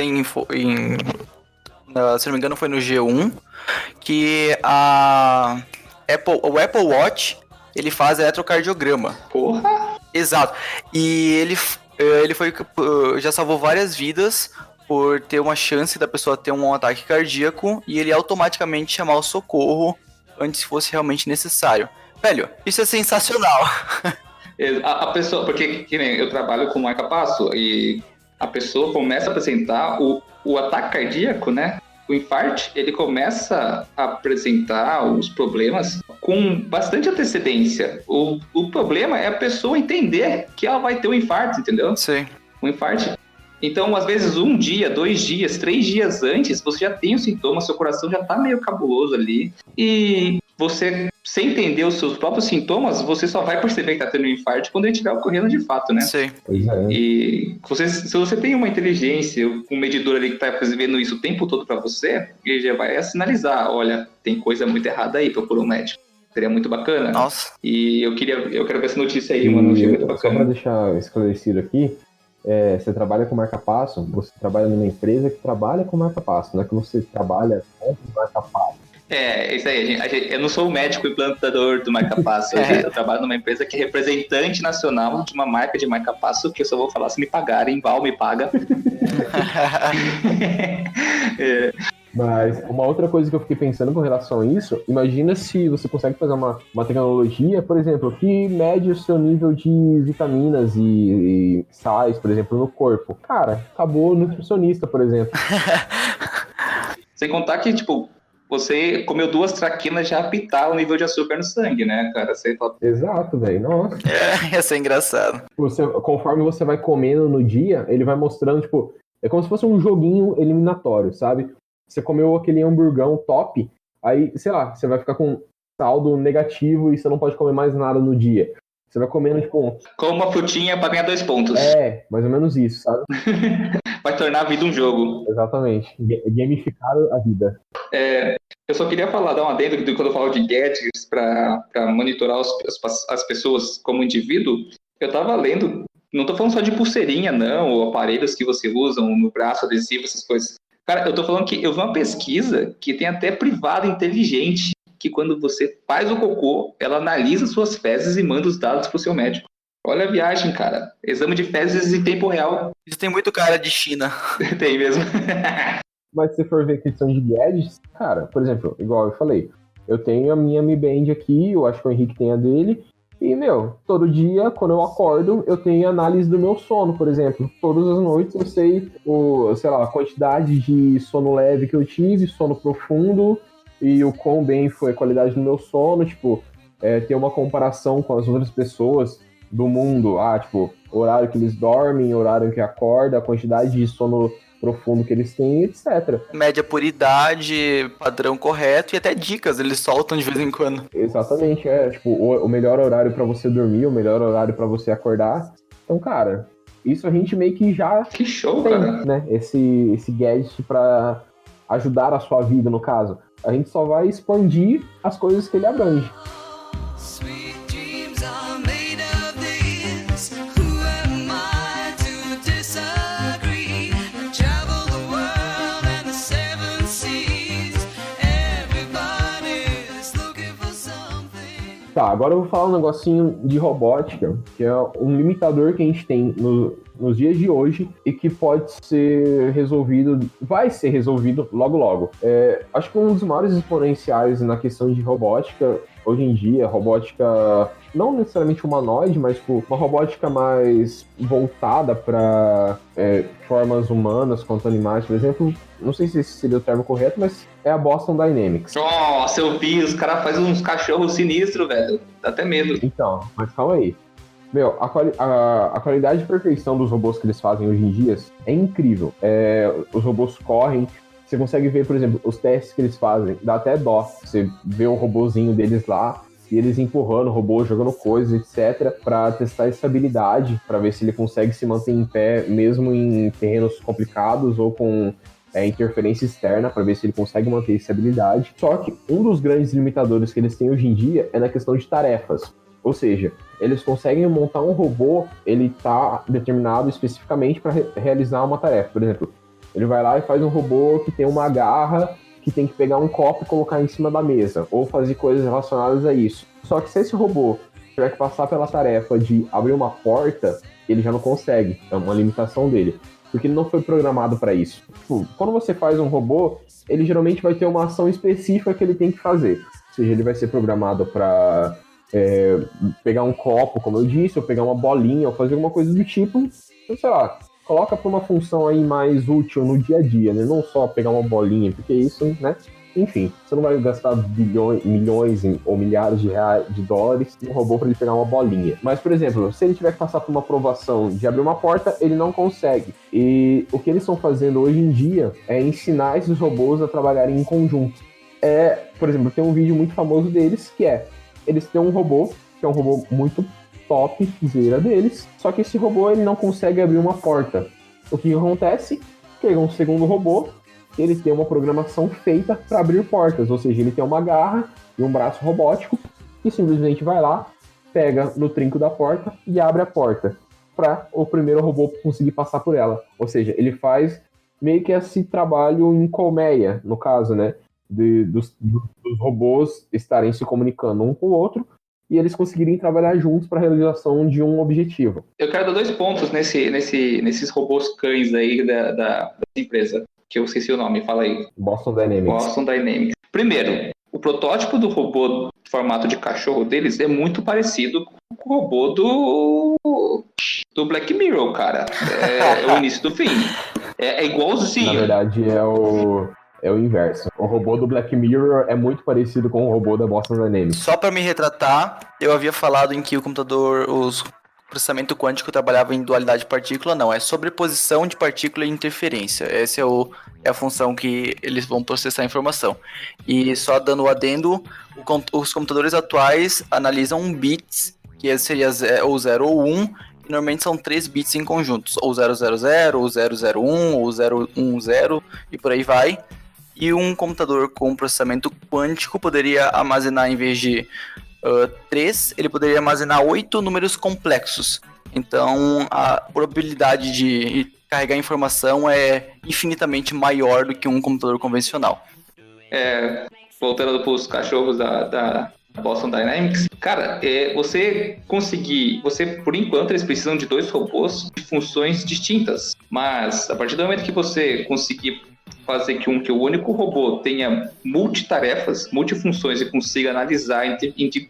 não me engano foi no G1, que o Apple Watch, ele faz eletrocardiograma. Porra! Exato. E ele já salvou várias vidas por ter uma chance da pessoa ter um ataque cardíaco e ele automaticamente chamar o socorro antes que fosse realmente necessário. Velho, isso é sensacional. A pessoa, porque que nem eu trabalho com marca-passo e a pessoa começa a apresentar o ataque cardíaco, né? O infarto, ele começa a apresentar os problemas com bastante antecedência. O problema é a pessoa entender que ela vai ter um infarto, entendeu? Sim. Um infarto. Então, às vezes, 1 dia, 2 dias, 3 dias antes, você já tem os sintomas, seu coração já tá meio cabuloso ali. E você, sem entender os seus próprios sintomas, você só vai perceber que tá tendo um infarto quando ele estiver ocorrendo de fato, né? Sim. E se você tem uma inteligência, um medidor ali que tá vendo isso o tempo todo para você, ele já vai sinalizar, olha, tem coisa muito errada aí, procura um médico. Seria muito bacana. Nossa. E eu quero ver essa notícia aí, mano. Achei muito bacana. Só pra deixar esclarecido aqui, você trabalha com marca-passo, você trabalha numa empresa que trabalha com marca-passo, não é que você trabalha com marca-passo. É isso aí, eu não sou o médico implantador do marca-passo, eu trabalho numa empresa que é representante nacional de uma marca de marca-passo, que eu só vou falar se me pagarem, Val me paga. Mas uma outra coisa que eu fiquei pensando com relação a isso, imagina se você consegue fazer uma tecnologia, por exemplo, que mede o seu nível de vitaminas e sais, por exemplo, no corpo. Cara, acabou o nutricionista, por exemplo. Sem contar que, tipo, você comeu 2 traquinas já apitar o nível de açúcar no sangue, né, cara? Você fala... Exato, velho. Nossa. Ia ser engraçado. Conforme você vai comendo no dia, ele vai mostrando, tipo, é como se fosse um joguinho eliminatório, sabe? Você comeu aquele hamburgão top, aí, sei lá, você vai ficar com saldo negativo e você não pode comer mais nada no dia. Você vai comendo, tipo... Como uma frutinha pra ganhar 2 pontos. Mais ou menos isso, sabe? Vai tornar a vida um jogo. Exatamente. Gamificar a vida. Eu só queria dar um adendo que quando eu falo de gadgets pra monitorar as pessoas como indivíduo, eu tava lendo, não tô falando só de pulseirinha, não, ou aparelhos que você usa no braço, adesivo, essas coisas. Cara, eu tô falando que eu vi uma pesquisa que tem até privada inteligente, que quando você faz o cocô, ela analisa suas fezes e manda os dados pro seu médico. Olha a viagem, cara. Exame de fezes em tempo real. Isso tem muito cara de China. Tem mesmo. Mas se for ver questão de gadgets, cara, por exemplo, igual eu falei, eu tenho a minha Mi Band aqui, eu acho que o Henrique tem a dele, e, todo dia, quando eu acordo, eu tenho análise do meu sono, por exemplo. Todas as noites eu sei, a quantidade de sono leve que eu tive, sono profundo, e o quão bem foi a qualidade do meu sono, ter uma comparação com as outras pessoas do mundo, horário que eles dormem, horário que acorda, a quantidade de sono profundo que eles têm, etc. Média por idade, padrão correto e até dicas eles soltam de vez em quando. Exatamente, o melhor horário pra você dormir, o melhor horário pra você acordar. Então, cara, isso a gente meio que já que show, tem, cara. Né? Esse gadget pra ajudar a sua vida, no caso. A gente só vai expandir as coisas que ele abrange. Sweet dreams are Tá, agora eu vou falar um negocinho de robótica, que é um limitador que a gente tem nos dias de hoje e que pode ser resolvido, vai ser resolvido logo logo. Acho que um dos maiores exponenciais na questão de robótica, hoje em dia, robótica não necessariamente humanoide, mas tipo, uma robótica mais voltada para formas humanas quanto animais, por exemplo. Não sei se esse seria o termo correto, mas é a Boston Dynamics. Nossa, eu vi, os caras fazem uns cachorros sinistros, velho. Dá até medo. Então, mas calma aí. Meu, a qualidade de perfeição dos robôs que eles fazem hoje em dia é incrível. Os robôs correm, você consegue ver, por exemplo, os testes que eles fazem, dá até dó. Você vê o robozinho deles lá, e eles empurrando o robô, jogando coisas, etc, para testar a estabilidade, para ver se ele consegue se manter em pé, mesmo em terrenos complicados ou com interferência externa, para ver se ele consegue manter a estabilidade. Só que um dos grandes limitadores que eles têm hoje em dia é na questão de tarefas. Ou seja, eles conseguem montar um robô, ele tá determinado especificamente para realizar uma tarefa. Por exemplo, ele vai lá e faz um robô que tem uma garra, que tem que pegar um copo e colocar em cima da mesa, ou fazer coisas relacionadas a isso. Só que se esse robô tiver que passar pela tarefa de abrir uma porta, ele já não consegue, é uma limitação dele, porque ele não foi programado para isso. Tipo, quando você faz um robô, ele geralmente vai ter uma ação específica que ele tem que fazer. Ou seja, ele vai ser programado para pegar um copo, como eu disse, ou pegar uma bolinha, ou fazer alguma coisa do tipo, sei lá, coloca para uma função aí mais útil no dia a dia, né? Não só pegar uma bolinha, porque isso, né? Enfim, você não vai gastar milhões ou milhares de dólares em um robô para ele pegar uma bolinha. Mas, por exemplo, se ele tiver que passar por uma aprovação de abrir uma porta, ele não consegue. E o que eles estão fazendo hoje em dia é ensinar esses robôs a trabalharem em conjunto. Por exemplo, tem um vídeo muito famoso deles, que eles têm um robô, que é um robô muito top, zera deles, só que esse robô ele não consegue abrir uma porta. O que acontece? Pega um segundo robô, ele tem uma programação feita para abrir portas, ou seja, ele tem uma garra e um braço robótico que simplesmente vai lá, pega no trinco da porta e abre a porta para o primeiro robô conseguir passar por ela. Ou seja, ele faz meio que esse trabalho em colmeia, no caso, né? Dos robôs estarem se comunicando um com o outro e eles conseguirem trabalhar juntos para a realização de um objetivo. Eu quero dar 2 pontos nesses robôs cães aí da empresa, que eu esqueci o nome, fala aí. Boston Dynamics. Boston Dynamics. Primeiro, o protótipo do robô formato de cachorro deles é muito parecido com o robô do Black Mirror, cara. É o início do fim. É igualzinho. Na verdade, é o inverso. O robô do Black Mirror é muito parecido com o robô da Boston Dynamics. Só para me retratar, eu havia falado em que o computador, o processamento quântico trabalhava em dualidade de partícula, não, é sobreposição de partícula e interferência. Essa é a função que eles vão processar a informação. E só dando o adendo, os computadores atuais analisam bits, que seria ou 0 ou 1, e normalmente são 3 bits em conjuntos, ou 000, ou 001, ou 010, e por aí vai. E um computador com processamento quântico poderia armazenar, em vez de 3, ele poderia armazenar 8 números complexos. Então, a probabilidade de carregar informação é infinitamente maior do que um computador convencional. Voltando para os cachorros da Boston Dynamics, cara, você por enquanto eles precisam de 2 robôs de funções distintas, mas a partir do momento que você conseguir fazer que o único robô tenha multitarefas, multifunções e consiga analisar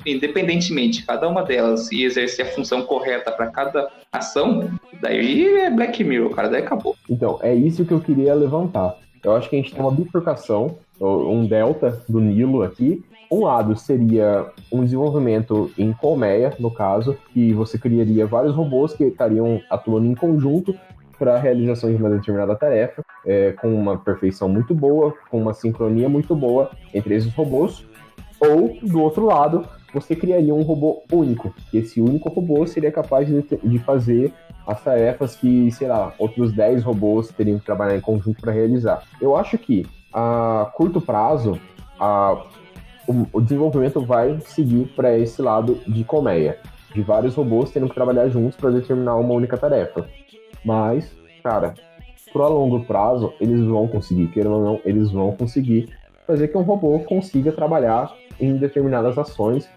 independentemente cada uma delas e exercer a função correta para cada ação, daí é Black Mirror, cara, daí acabou. Então, é isso que eu queria levantar. Eu acho que a gente tem uma bifurcação, um delta do Nilo aqui. Um lado seria um desenvolvimento em colmeia, no caso, que você criaria vários robôs que estariam atuando em conjunto para a realização de uma determinada tarefa, com uma perfeição muito boa, com uma sincronia muito boa entre esses robôs. Ou, do outro lado, você criaria um robô único, e esse único robô seria capaz de fazer as tarefas que, sei lá, outros 10 robôs teriam que trabalhar em conjunto para realizar. Eu acho que, a curto prazo, o desenvolvimento vai seguir para esse lado de colmeia, de vários robôs tendo que trabalhar juntos para determinar uma única tarefa. Mas, cara, pro longo prazo, eles vão conseguir, querendo ou não, eles vão conseguir, fazer que um robô consiga trabalhar em determinadas ações,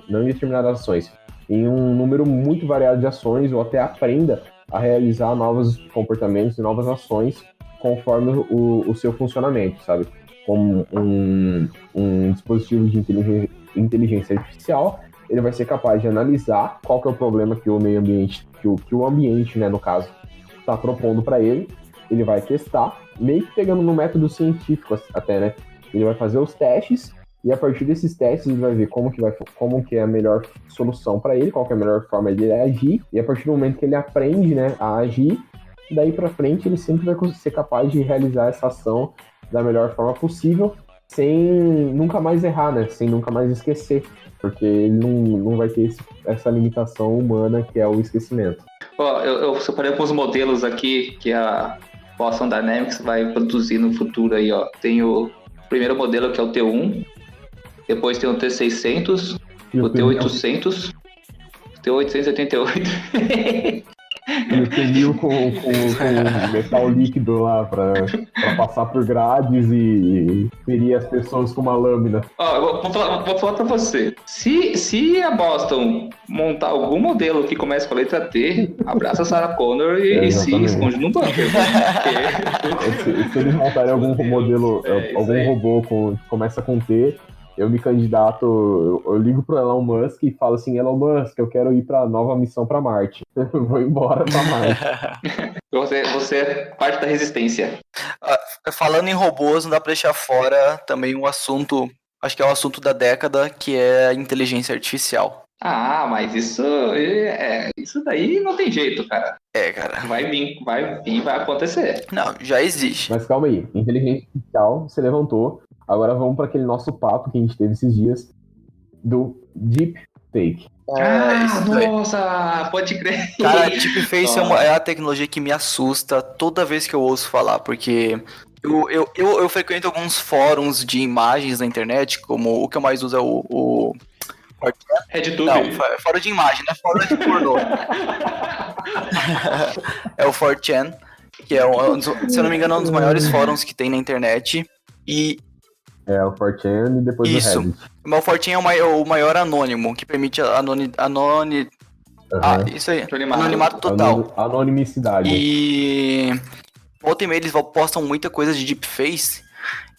não em determinadas ações, em um número muito variado de ações, ou até aprenda a realizar novos comportamentos e novas ações conforme o seu funcionamento, sabe? Como um dispositivo de inteligência artificial, ele vai ser capaz de analisar qual que é o problema que o meio ambiente, que o ambiente, né, no caso, está propondo para ele. Ele vai testar, meio que pegando no método científico até, né? Ele vai fazer os testes e a partir desses testes ele vai ver como que é a melhor solução para ele, qual que é a melhor forma de ele agir, e a partir do momento que ele aprende, né, a agir, daí para frente ele sempre vai ser capaz de realizar essa ação da melhor forma possível, sem nunca mais errar, né? Sem nunca mais esquecer, porque ele não vai ter essa limitação humana que é o esquecimento. Ó, eu separei alguns modelos aqui que a Boston Dynamics vai produzir no futuro aí, ó. Tem o primeiro modelo que é o T1, depois tem o T600, o T800, o T888. E o T1000 com metal líquido lá pra passar por grades e ferir as pessoas com uma lâmina. Ó, eu vou falar pra você. Se a Boston montar algum modelo que comece com a letra T, abraça a Sarah Connor e se esconde no bunker. Se eles montarem algum modelo, algum robô que começa com T, eu me candidato, eu ligo pro Elon Musk e falo assim, Elon Musk, eu quero ir pra nova missão pra Marte. Eu vou embora pra Marte. Você é parte da resistência. Falando em robôs, não dá pra deixar fora também um assunto, acho que é o assunto da década, que é a inteligência artificial. Ah, mas isso daí não tem jeito, cara. Cara. Vai vir, vai acontecer. Não, já existe. Mas calma aí, inteligência artificial, você levantou. Agora vamos para aquele nosso papo que a gente teve esses dias do deepfake. Nossa, pode crer. Cara, deepfake é a tecnologia que me assusta toda vez que eu ouço falar, porque eu frequento alguns fóruns de imagens na internet, como o que eu mais uso é o RedTube. Não, fórum de imagem, não é fórum de pornô. É o 4chan, que é, se eu não me engano, um dos maiores fóruns que tem na internet. E é, o 4chan e depois isso. o Reddit. Mas o 4chan é o maior anônimo, que permite isso aí. Anonimato total. Anonimicidade. E volta e meia eles postam muita coisa de deepfake.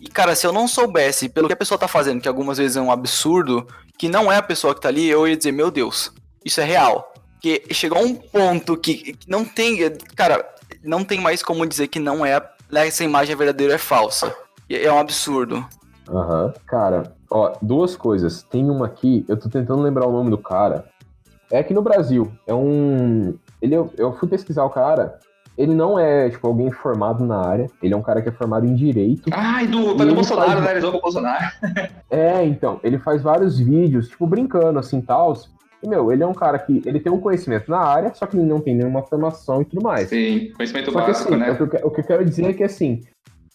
E, cara, se eu não soubesse pelo que a pessoa tá fazendo, que algumas vezes é um absurdo, que não é a pessoa que tá ali, eu ia dizer, meu Deus, isso é real. Porque chegou a um ponto que não tem... Cara, não tem mais como dizer que não é... Essa imagem é verdadeira ou é falsa. É um absurdo. Cara, ó, duas coisas. Tem uma aqui, eu tô tentando lembrar o nome do cara. É aqui no Brasil. Eu fui pesquisar o cara. Ele não é, tipo, alguém formado na área. Ele é um cara que é formado em Direito. Do Bolsonaro, né? Eles vão com o Bolsonaro. Então, ele faz vários vídeos, tipo, brincando, assim, tal. E, ele é um cara que, ele tem um conhecimento na área, só que ele não tem nenhuma formação e tudo mais. Sim, conhecimento só básico, que, assim, né? O que eu quero dizer é que, assim,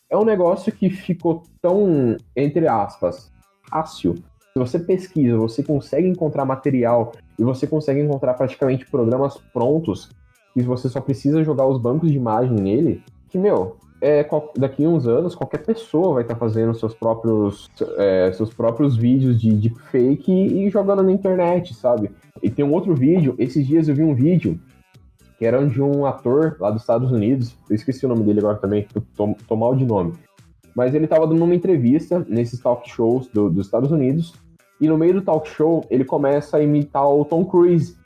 é um negócio que ficou tão, entre aspas, fácil. Se você pesquisa, você consegue encontrar material e você consegue encontrar praticamente programas prontos que você só precisa jogar os bancos de imagem nele, que, daqui a uns anos, qualquer pessoa vai estar fazendo seus próprios vídeos de deepfake e jogando na internet, sabe? E tem um outro vídeo, esses dias eu vi um vídeo que era de um ator lá dos Estados Unidos, eu esqueci o nome dele agora também, tô mal de nome, mas ele tava dando uma entrevista nesses talk shows dos Estados Unidos, e no meio do talk show ele começa a imitar o Tom Cruise.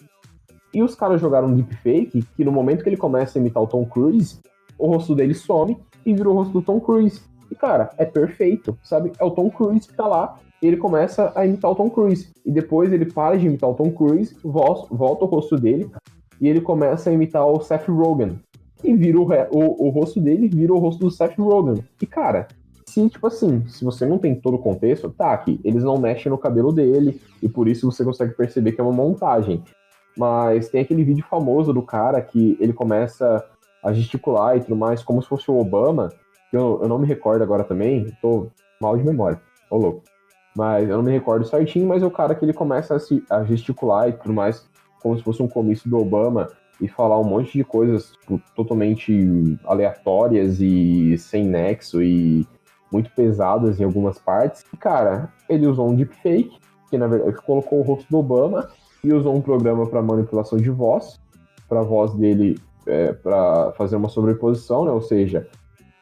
E os caras jogaram um deepfake que no momento que ele começa a imitar o Tom Cruise, o rosto dele some e vira o rosto do Tom Cruise. E, cara, é perfeito, sabe? É o Tom Cruise que tá lá, e ele começa a imitar o Tom Cruise. E depois ele para de imitar o Tom Cruise, volta o rosto dele, e ele começa a imitar o Seth Rogen. E vira o rosto dele, vira o rosto do Seth Rogen. E, cara, se você não tem todo o contexto, tá aqui, eles não mexem no cabelo dele, e por isso você consegue perceber que é uma montagem. Mas tem aquele vídeo famoso do cara que ele começa a gesticular e tudo mais, como se fosse o Obama, que eu não me recordo agora também, tô mal de memória, ô louco. Mas eu não me recordo certinho, mas é o cara que ele começa a gesticular e tudo mais, como se fosse um comício do Obama, e falar um monte de coisas, tipo, totalmente aleatórias e sem nexo, e muito pesadas em algumas partes. E, cara, ele usou um deepfake, que na verdade colocou o rosto do Obama, e usou um programa para manipulação de voz, para a voz dele, para fazer uma sobreposição, né? Ou seja,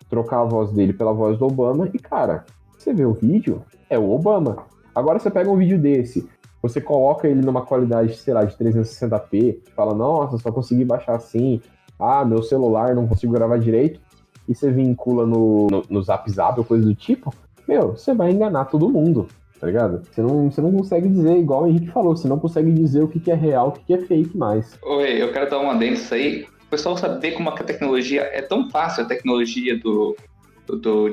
trocar a voz dele pela voz do Obama. E, cara, você vê o vídeo, é o Obama. Agora você pega um vídeo desse, você coloca ele numa qualidade, sei lá, de 360p, fala, nossa, só consegui baixar assim, meu celular não consigo gravar direito, e você vincula no Zap Zap ou coisa do tipo, você vai enganar todo mundo, tá ligado? Você não consegue dizer, igual o Henrique falou, você não consegue dizer o que é real, o que é fake mais. Oi, eu quero dar um adendo nisso aí. O pessoal saber como a tecnologia é tão fácil, a tecnologia do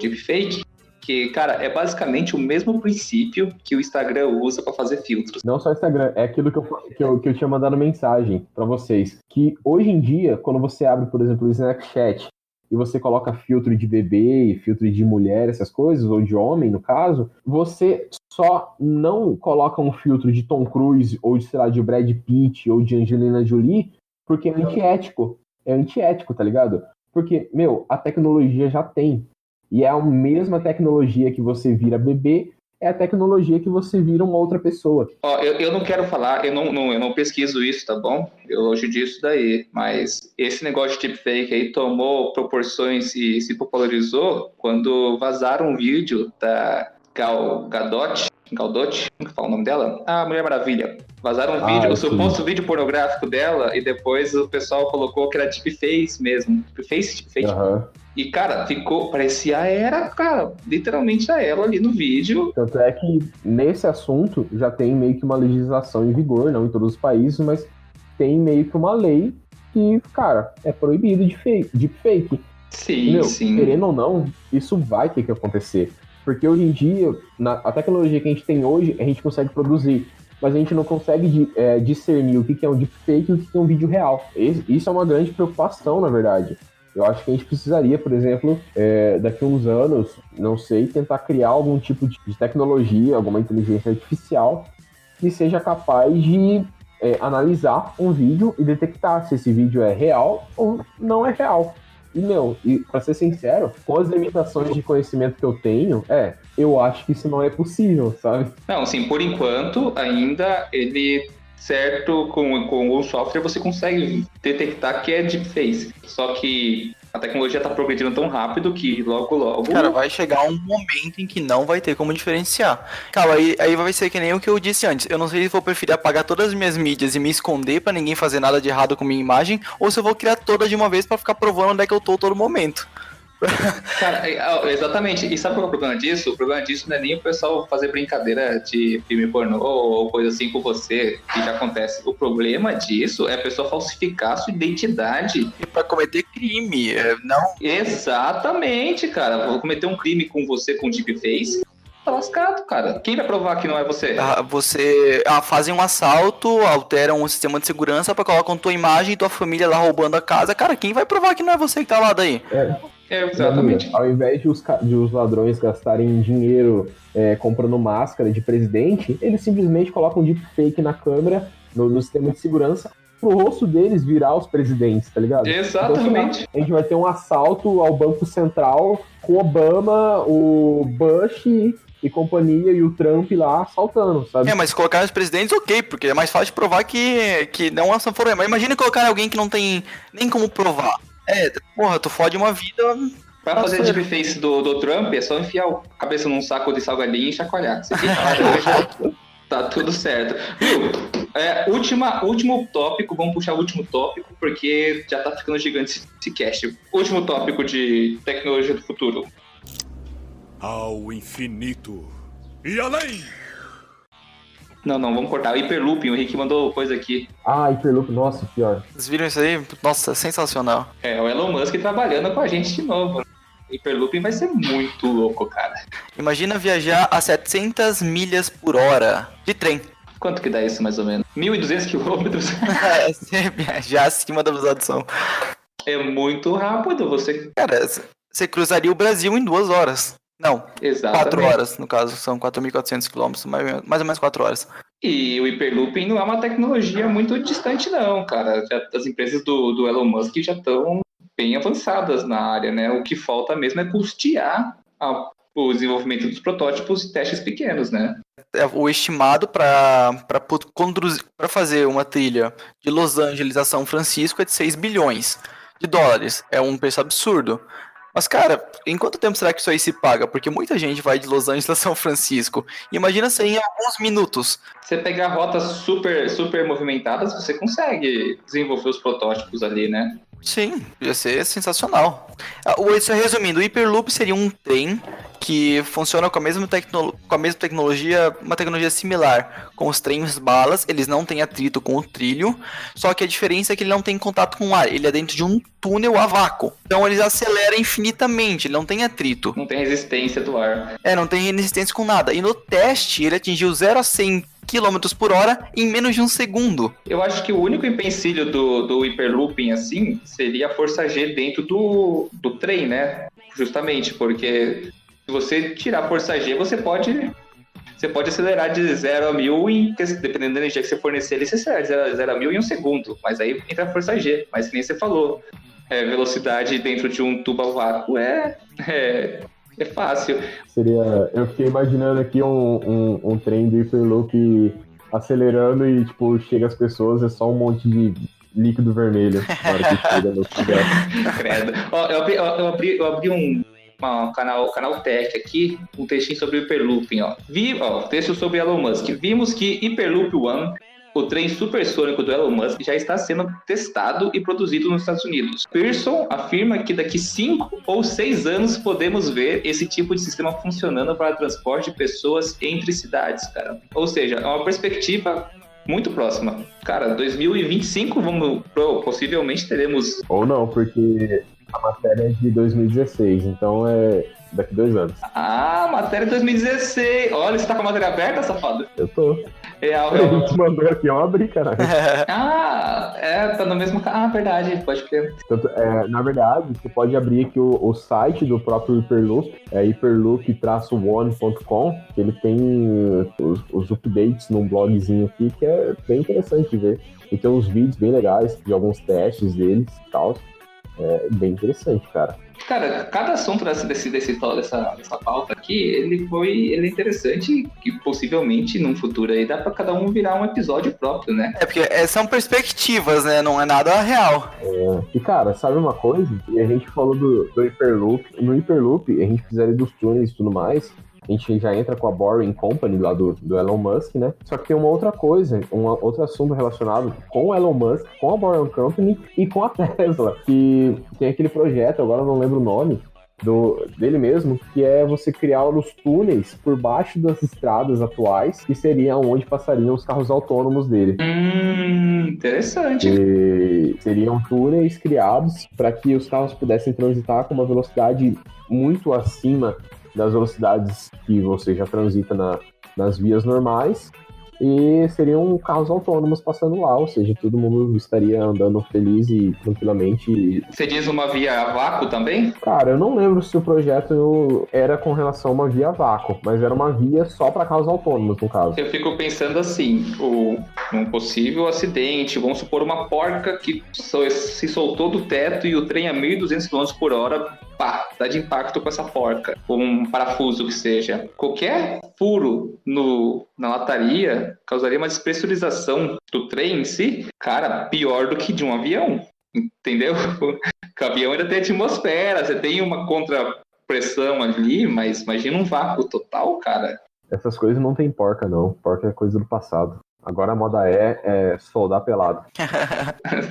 deepfake, que, cara, é basicamente o mesmo princípio que o Instagram usa pra fazer filtros. Não só o Instagram, é aquilo que eu tinha mandado mensagem pra vocês, que hoje em dia, quando você abre, por exemplo, o Snapchat, e você coloca filtro de bebê, filtro de mulher, essas coisas, ou de homem, no caso, você só não coloca um filtro de Tom Cruise, ou de, sei lá, de Brad Pitt, ou de Angelina Jolie, porque é antiético. É antiético, tá ligado? Porque, a tecnologia já tem. E é a mesma tecnologia que você vira bebê, é a tecnologia que você vira uma outra pessoa. Eu não quero falar, eu não pesquiso isso, tá bom? Eu longe disso daí, mas esse negócio de deepfake aí tomou proporções e se popularizou quando vazaram um vídeo da Gal Gadot, como que fala o nome dela? Mulher Maravilha. Vazaram um vídeo, o suposto vídeo pornográfico dela, e depois o pessoal colocou que era deepfake mesmo. Deepfake. Uhum. E, cara, parecia literalmente a ela ali no vídeo. Tanto é que nesse assunto já tem meio que uma legislação em vigor, não em todos os países, mas tem meio que uma lei que, cara, é proibido deepfake. Sim. Querendo ou não, isso vai ter que acontecer. Porque hoje em dia, a tecnologia que a gente tem hoje, a gente consegue produzir, mas a gente não consegue discernir o que é um deepfake e o que é um vídeo real. Isso é uma grande preocupação, na verdade. Eu acho que a gente precisaria, por exemplo, daqui a uns anos, não sei, tentar criar algum tipo de tecnologia, alguma inteligência artificial que seja capaz de analisar um vídeo e detectar se esse vídeo é real ou não é real. E pra ser sincero, com as limitações de conhecimento que eu tenho, eu acho que isso não é possível, sabe? Não, assim, por enquanto, ainda ele, certo, com o software você consegue detectar que é deepfake. Só que a tecnologia tá progredindo tão rápido que logo... Cara, vai chegar um momento em que não vai ter como diferenciar. Cara, aí vai ser que nem o que eu disse antes. Eu não sei se vou preferir apagar todas as minhas mídias e me esconder pra ninguém fazer nada de errado com minha imagem, ou se eu vou criar todas de uma vez pra ficar provando onde é que eu tô todo momento. Cara, exatamente. E sabe qual é o problema disso? O problema disso não é nem o pessoal fazer brincadeira de filme pornô ou coisa assim com você, que já acontece. O problema disso é a pessoa falsificar a sua identidade. E pra cometer crime, não... Exatamente, cara. Vou cometer um crime com você com deepfake. Tá lascado, cara. Quem vai provar que não é você? Fazem um assalto, alteram o sistema de segurança pra colocar tua imagem e tua família lá roubando a casa. Cara, quem vai provar que não é você que tá lá daí? Exatamente. Ao invés de os ladrões gastarem dinheiro comprando máscara de presidente, eles simplesmente colocam um deepfake na câmera, no sistema de segurança, pro rosto deles virar os presidentes, tá ligado? Exatamente. Então, a gente vai ter um assalto ao Banco Central com o Obama, o Bush e companhia e o Trump lá assaltando, sabe? Mas colocar os presidentes, ok, porque é mais fácil de provar que não é foram. Mas imagina colocar alguém que não tem nem como provar. Tu fode uma vida. Pra fazer deepfake do Trump, é só enfiar a cabeça num saco de salgadinho e chacoalhar. Tá tudo certo. Último tópico, vamos puxar o último tópico, porque já tá ficando gigante esse cast. Último tópico de tecnologia do futuro. Ao infinito e além! Não, vamos cortar. O Hyperloop, o Henrique mandou coisa aqui. Hyperloop, nossa, pior. Vocês viram isso aí? Nossa, sensacional. O Elon Musk trabalhando com a gente de novo. Hyperloop vai ser muito louco, cara. Imagina viajar a 700 milhas por hora de trem. Quanto que dá isso, mais ou menos? 1.200 quilômetros? Você viajar acima da velocidade do som. É muito rápido, você... Cara, você cruzaria o Brasil em 2 horas. Não, exatamente. 4 horas, no caso, são 4.400 quilômetros, mais ou menos 4 horas. E o Hyperloop não é uma tecnologia muito distante não, cara. As empresas do Elon Musk já estão bem avançadas na área, né? O que falta mesmo é custear o desenvolvimento dos protótipos e testes pequenos, né? O estimado para fazer uma trilha de Los Angeles a São Francisco é de 6 bilhões de dólares. É um preço absurdo. Mas, cara, em quanto tempo será que isso aí se paga? Porque muita gente vai de Los Angeles a São Francisco. Imagina se em alguns minutos. Você pegar rotas super, super movimentadas, você consegue desenvolver os protótipos ali, né? Sim, ia ser sensacional. Isso resumindo, o Hyperloop seria um trem que funciona com a mesma tecnologia, uma tecnologia similar com os trens balas. Eles não têm atrito com o trilho, só que a diferença é que ele não tem contato com o ar, ele é dentro de um túnel a vácuo. Então eles aceleram infinitamente, ele não tem atrito. Não tem resistência do ar. Não tem resistência com nada. E no teste ele atingiu 0 a 100 km por hora em menos de um segundo. Eu acho que o único empecilho do Hyperlooping, assim, seria a força G dentro do trem, né? Justamente, porque se você tirar a força G, você pode acelerar de 0 a 1000, dependendo da energia que você fornecer, ele acelera de 0 a 1000 em um segundo. Mas aí entra a força G, mas que nem você falou. Velocidade dentro de um tubo a vácuo é fácil. Eu fiquei imaginando aqui um trem do Hyperloop acelerando e, tipo, chega as pessoas, é só um monte de líquido vermelho na hora que chega no lugar. Credo. Eu abri um canal Tech aqui, um textinho sobre o Hyperlooping, texto sobre Elon Musk. Vimos que Hyperloop One, o trem supersônico do Elon Musk, já está sendo testado e produzido nos Estados Unidos. Pearson afirma que daqui 5 ou 6 anos podemos ver esse tipo de sistema funcionando para transporte de pessoas entre cidades, cara. Ou seja, é uma perspectiva muito próxima. Cara, 2025 possivelmente teremos... Ou não, porque a matéria é de 2016, então é daqui 2 anos. Matéria de 2016. Olha, você tá com a matéria aberta, safado? Eu tô. A gente mandou aqui, eu abri, caralho. Tá no mesmo... verdade, pode crer. Na verdade, você pode abrir aqui o site do próprio Hyperloop, hyperloop-one.com, que ele tem os updates num blogzinho aqui, que é bem interessante de ver. E tem uns vídeos bem legais de alguns testes deles e tal. É bem interessante, cara. Cara, cada assunto dessa pauta aqui, ele é interessante, que possivelmente num futuro aí dá pra cada um virar um episódio próprio, né? Porque são perspectivas, né? Não é nada real. E cara, sabe uma coisa? A gente falou do Hyperloop. No Hyperloop, a gente precisaria dos túneis e tudo mais. A gente já entra com a Boring Company lá do Elon Musk, né? Só que tem uma outra coisa, outro assunto relacionado com o Elon Musk, com a Boring Company e com a Tesla, que tem aquele projeto, agora eu não lembro o nome, dele mesmo, que é você criar os túneis por baixo das estradas atuais, que seriam onde passariam os carros autônomos dele. Interessante. E seriam túneis criados para que os carros pudessem transitar com uma velocidade muito acima das velocidades que você já transita nas vias normais, e seriam carros autônomos passando lá, ou seja, todo mundo estaria andando feliz e tranquilamente. Você diz uma via a vácuo também? Cara, eu não lembro se o projeto era com relação a uma via a vácuo, mas era uma via só para carros autônomos, no caso. Eu fico pensando assim, um possível acidente, vamos supor uma porca que se soltou do teto e o trem a 1.200 km por hora, dá de impacto com essa porca, ou um parafuso que seja. Qualquer furo na lataria causaria uma despressurização do trem em si, cara, pior do que de um avião, entendeu? Porque o avião ainda tem atmosfera, você tem uma contrapressão ali, mas imagina um vácuo total, cara. Essas coisas não tem porca, não. Porca é coisa do passado. Agora a moda é soldar pelado.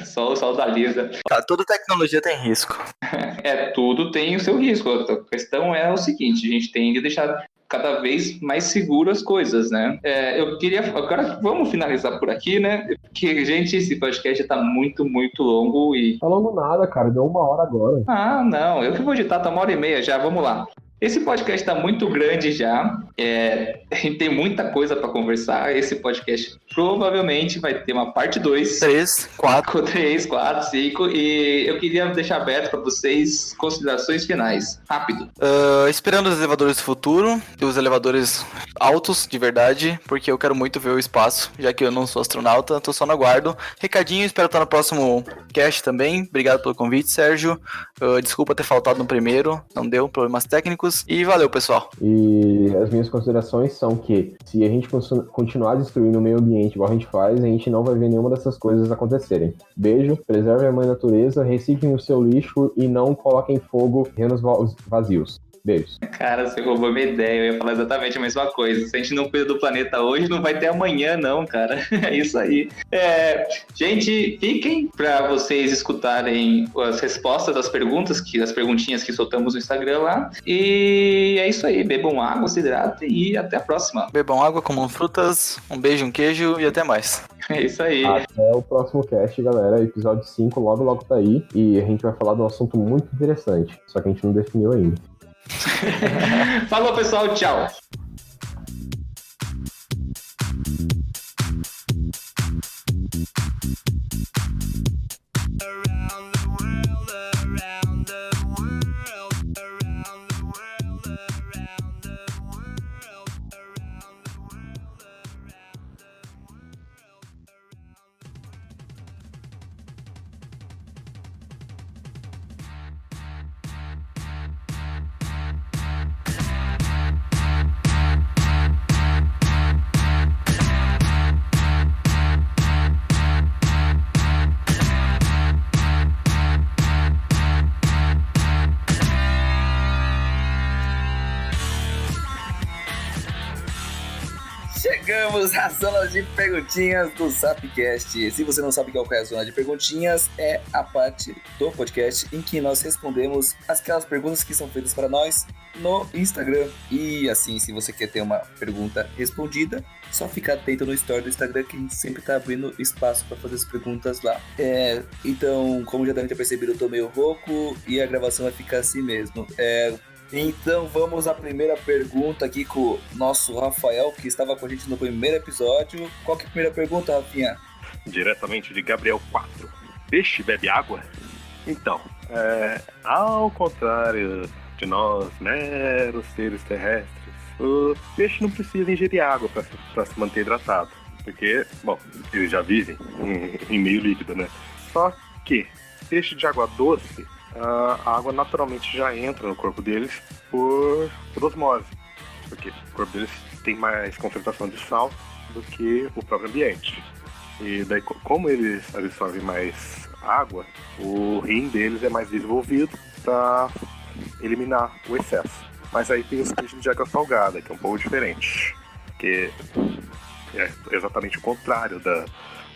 Solda lisa. Toda tecnologia tem risco. Tudo tem o seu risco. A questão é o seguinte, a gente tem que deixar cada vez mais seguro as coisas, né? Agora vamos finalizar por aqui, né? Porque, gente, esse podcast já tá muito, muito longo e... Falando nada, cara, deu 1 hora agora. Não, eu que vou editar, tá 1h30 já, vamos lá. Esse podcast tá muito grande já, a gente tem muita coisa para conversar. Esse podcast provavelmente vai ter uma parte 2. 3, 4. 3, 4, 5. E eu queria deixar aberto para vocês considerações finais. Rápido. Esperando os elevadores do futuro, e os elevadores altos, de verdade, porque eu quero muito ver o espaço, já que eu não sou astronauta, tô só no aguardo. Recadinho, espero estar no próximo cast também. Obrigado pelo convite, Sérgio. Desculpa ter faltado no primeiro, não deu, problemas técnicos. científicos. E valeu, pessoal. E as minhas considerações são que se a gente continuar destruindo o meio ambiente igual a gente faz, a gente não vai ver nenhuma dessas coisas acontecerem. Beijo, preserve a mãe natureza, reciclem o seu lixo e não coloquem fogo em terrenos vazios. Beijos. Cara, você roubou minha ideia, eu ia falar exatamente a mesma coisa. Se a gente não cuida do planeta hoje, não vai ter amanhã não, cara. É isso aí. Gente, fiquem pra vocês escutarem as respostas das perguntas, das perguntinhas que soltamos no Instagram lá. E é isso aí, bebam água, se hidratem e até a próxima. Bebam água, comam frutas, um beijo, um queijo e até mais. É isso aí. Até o próximo cast, galera. Episódio 5 logo tá aí. E a gente vai falar de um assunto muito interessante, só que a gente não definiu ainda. Falou, pessoal, tchau. Chegamos à zona de perguntinhas do Sapcast. Se você não sabe qual é a zona de perguntinhas, é a parte do podcast em que nós respondemos aquelas perguntas que são feitas para nós no Instagram. E assim, se você quer ter uma pergunta respondida, só fica atento no story do Instagram que a gente sempre tá abrindo espaço para fazer as perguntas lá. Então, como já devem ter percebido, eu tô meio rouco e a gravação vai ficar assim mesmo. Então vamos à primeira pergunta aqui com o nosso Rafael, que estava com a gente no primeiro episódio. Qual que é a primeira pergunta, Rafinha? Diretamente de Gabriel 4. Peixe bebe água? Então, ao contrário de nós, meros seres terrestres, o peixe não precisa ingerir água para se manter hidratado. Porque, bom, eles já vivem em meio líquido, né? Só que peixe de água doce, a água naturalmente já entra no corpo deles por osmose, porque o corpo deles tem mais concentração de sal do que o próprio ambiente. E daí, como eles absorvem mais água, o rim deles é mais desenvolvido para eliminar o excesso. Mas aí tem os peixes de água salgada, que é um pouco diferente, que é exatamente o contrário da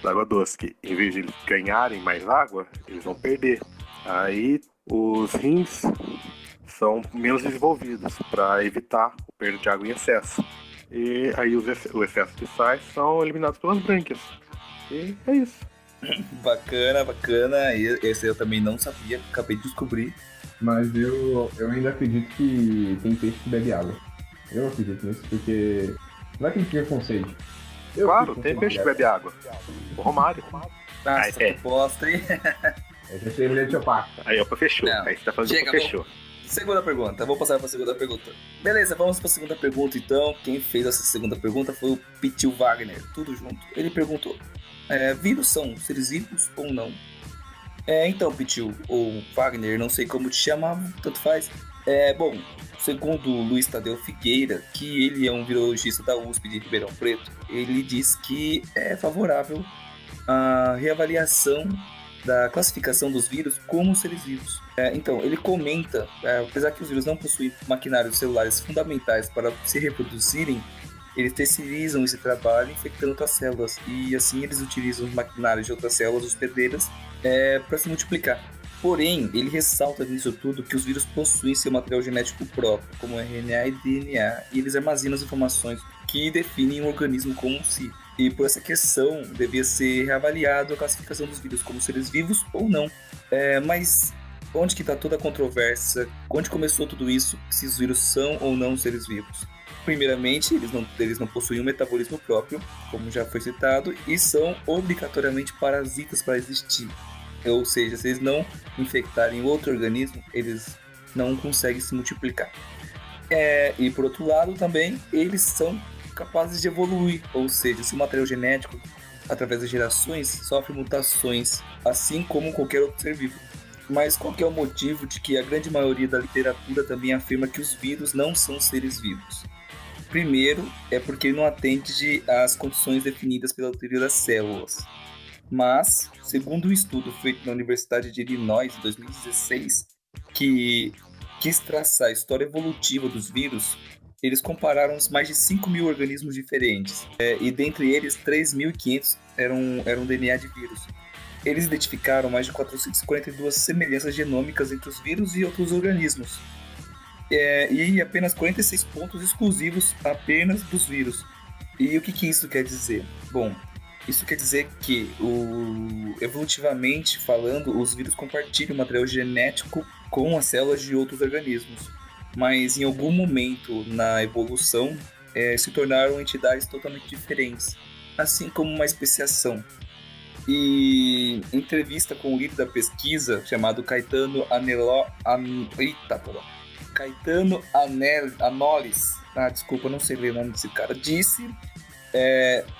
água doce, que em vez de eles ganharem mais água, eles vão perder. Aí os rins são menos desenvolvidos para evitar o perda de água em excesso. E aí o excesso de sais são eliminados pelas brânquias. E é isso. Bacana. Esse eu também não sabia, acabei de descobrir. Mas eu ainda acredito que tem peixe que bebe água. Eu acredito nisso, porque vai que ele fica com sede. Claro, tem peixe que bebe água. O Romário. Nossa, que bosta, hein? Eu já terminei de chopar. Aí, opa, fechou. Não. Aí você tá falando Chega, que fechou. Segunda pergunta, vou passar para a segunda pergunta. Beleza, vamos para a segunda pergunta então. Quem fez essa segunda pergunta foi o Pitil Wagner, tudo junto. Ele perguntou: vírus são seres vivos ou não? Então, Pitil, ou Wagner, não sei como te chamar, tanto faz. Bom, segundo o Luiz Tadeu Figueira, que ele é um virologista da USP de Ribeirão Preto, ele diz que é favorável a reavaliação da classificação dos vírus como seres vivos. Então, ele comenta, apesar que os vírus não possuem maquinários celulares fundamentais para se reproduzirem, eles terceirizam esse trabalho infectando outras células, e assim eles utilizam os maquinários de outras células hospedeiras para se multiplicar. Porém, ele ressalta nisso tudo que os vírus possuem seu material genético próprio, como RNA e DNA, e eles armazenam as informações que definem o organismo como si. E por essa questão, devia ser reavaliado a classificação dos vírus como seres vivos ou não. Mas onde que está toda a controvérsia? Onde começou tudo isso? Se os vírus são ou não seres vivos? Primeiramente, eles não possuem um metabolismo próprio, como já foi citado, e são obrigatoriamente parasitas para existir. Ou seja, se eles não infectarem outro organismo, eles não conseguem se multiplicar. E por outro lado também, eles são capazes de evoluir, ou seja, se o material genético, através das gerações, sofre mutações, assim como qualquer outro ser vivo. Mas qual que é o motivo de que a grande maioria da literatura também afirma que os vírus não são seres vivos? Primeiro, é porque não atende às condições definidas pela teoria das células. Mas, segundo um estudo feito na Universidade de Illinois em 2016, que quis traçar a história evolutiva dos vírus, eles compararam mais de 5.000 organismos diferentes, e dentre eles 3.500 eram DNA de vírus. Eles identificaram mais de 442 semelhanças genômicas entre os vírus e outros organismos, e apenas 46 pontos exclusivos apenas dos vírus. E o que isso quer dizer? Bom, isso quer dizer que, evolutivamente falando, os vírus compartilham material genético com as células de outros organismos, mas em algum momento na evolução se tornaram entidades totalmente diferentes, assim como uma especiação. E em entrevista com o líder da pesquisa, chamado Caetano Anolis, desculpa, não sei ler o nome desse cara, disse: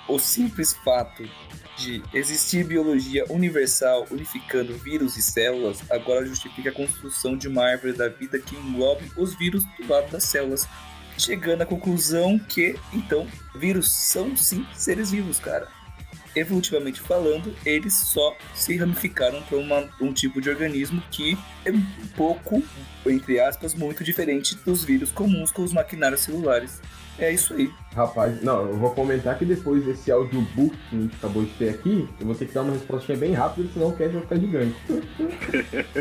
o simples fato de existir biologia universal unificando vírus e células agora justifica a construção de uma árvore da vida que englobe os vírus do lado das células, chegando à conclusão que, então, vírus são sim seres vivos, cara. Evolutivamente falando, eles só se ramificaram para um tipo de organismo que é um pouco, entre aspas, muito diferente dos vírus comuns com os maquinários celulares. É isso aí. Rapaz, não, eu vou comentar que depois desse audiobook que a gente acabou de ter aqui, eu vou ter que dar uma respostinha bem rápida, senão o cast vai ficar gigante.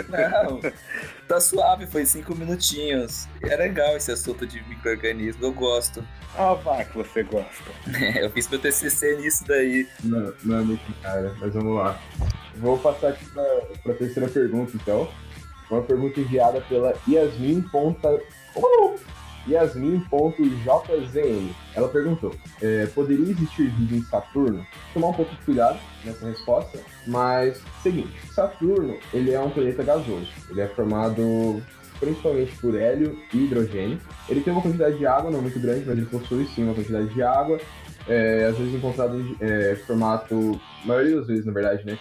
Não, tá suave, foi 5 minutinhos. É legal esse assunto de micro-organismo, eu gosto. Vá que você gosta. Eu fiz meu TCC nisso daí. Não é muito cara, mas vamos lá. Vou passar aqui pra terceira pergunta, então. Uma pergunta enviada pela Yasmin.jzn. Ela perguntou: poderia existir vida em Saturno? Vou tomar um pouco de cuidado nessa resposta, mas seguinte, Saturno ele é um planeta gasoso. Ele é formado principalmente por hélio e hidrogênio. Ele tem uma quantidade de água, não muito grande, mas ele possui sim uma quantidade de água, às vezes encontrado em formato, a maioria das vezes na verdade, né,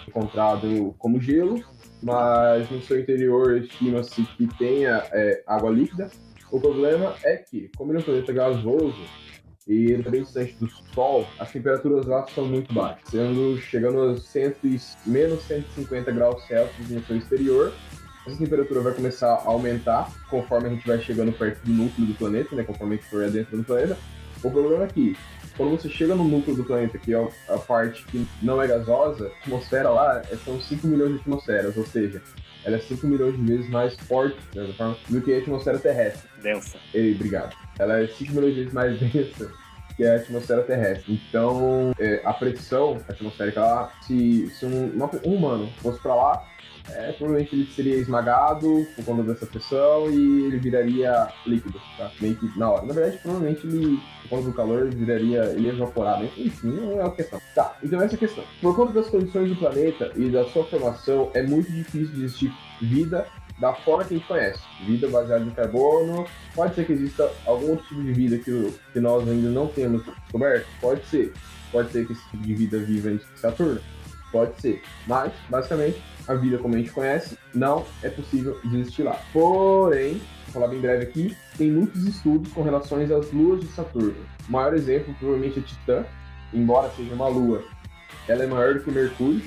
encontrado como gelo, mas no seu interior estima-se que tenha água líquida. O problema é que, como ele é um planeta gasoso e ele está bem distante do Sol, as temperaturas lá são muito baixas, chegando a menos 150 graus Celsius no seu exterior. Essa temperatura vai começar a aumentar conforme a gente vai chegando perto do núcleo do planeta, né, conforme a gente for dentro do planeta. O problema é que, quando você chega no núcleo do planeta, que é a parte que não é gasosa, a atmosfera lá são 5 milhões de atmosferas, ou seja, ela é 5 milhões de vezes mais forte, né, do que a atmosfera terrestre. Densa. Obrigado. Ela é 5 milhões de vezes mais densa que a atmosfera terrestre. Então, a pressão atmosférica lá, se um humano fosse para lá, provavelmente ele seria esmagado por conta dessa pressão e ele viraria líquido, tá? Meio que na hora. Na verdade, provavelmente ele, por conta do calor, ele ia evaporar, né? Enfim, não é a questão. Tá, então essa é a questão. Por conta das condições do planeta e da sua formação, é muito difícil de existir vida da forma que a gente conhece. Vida baseada em carbono. Pode ser que exista algum outro tipo de vida que nós ainda não temos descoberto? Pode ser. Pode ser que esse tipo de vida viva em Saturno? Pode ser. Mas, basicamente, a vida como a gente conhece não é possível de existir lá. Porém, vou falar bem breve aqui, tem muitos estudos com relações às luas de Saturno. O maior exemplo provavelmente é Titã, embora seja uma lua, ela é maior do que Mercúrio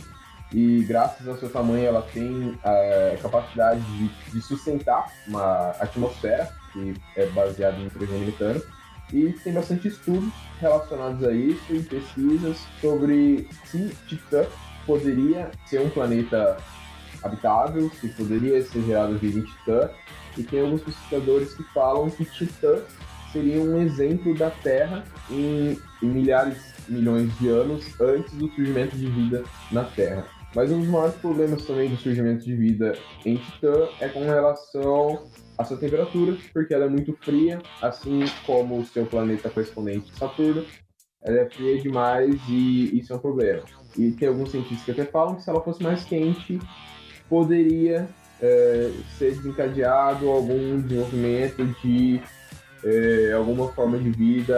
e graças ao seu tamanho ela tem a capacidade de sustentar uma atmosfera que é baseada em nitrogênio e metano. E tem bastante estudos relacionados a isso e pesquisas sobre se Titã poderia ser um planeta habitável, se poderia ser gerado vida em Titã, e tem alguns pesquisadores que falam que Titã seria um exemplo da Terra em milhões de anos antes do surgimento de vida na Terra. Mas um dos maiores problemas também do surgimento de vida em Titã é com relação à sua temperatura, porque ela é muito fria, assim como o seu planeta correspondente Saturno. Ela é fria demais e isso é um problema. E tem alguns cientistas que até falam que se ela fosse mais quente, poderia ser desencadeado algum desenvolvimento de alguma forma de vida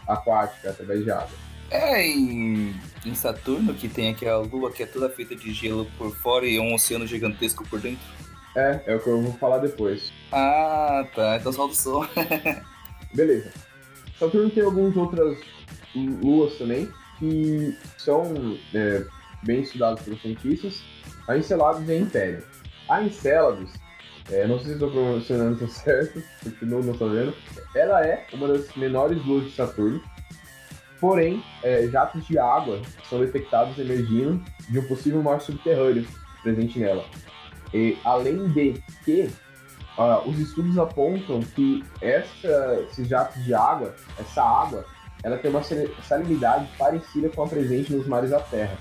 aquática através de água. Em Saturno, que tem aquela lua que é toda feita de gelo por fora e é um oceano gigantesco por dentro. É o que eu vou falar depois. Ah, tá. Então solta o som. Beleza. Saturno tem algumas outras luas também que são bem estudadas pelos cientistas. A Enceladus e a Império. A Enceladus, não sei se estou pronunciando isso certo, continuo não sabendo. Ela é uma das menores luas de Saturno. Porém, jatos de água são detectados emergindo de um possível mar subterrâneo presente nela. E, além de que, os estudos apontam que esses jatos de água, essa água, ela tem uma salinidade parecida com a presente nos mares da Terra.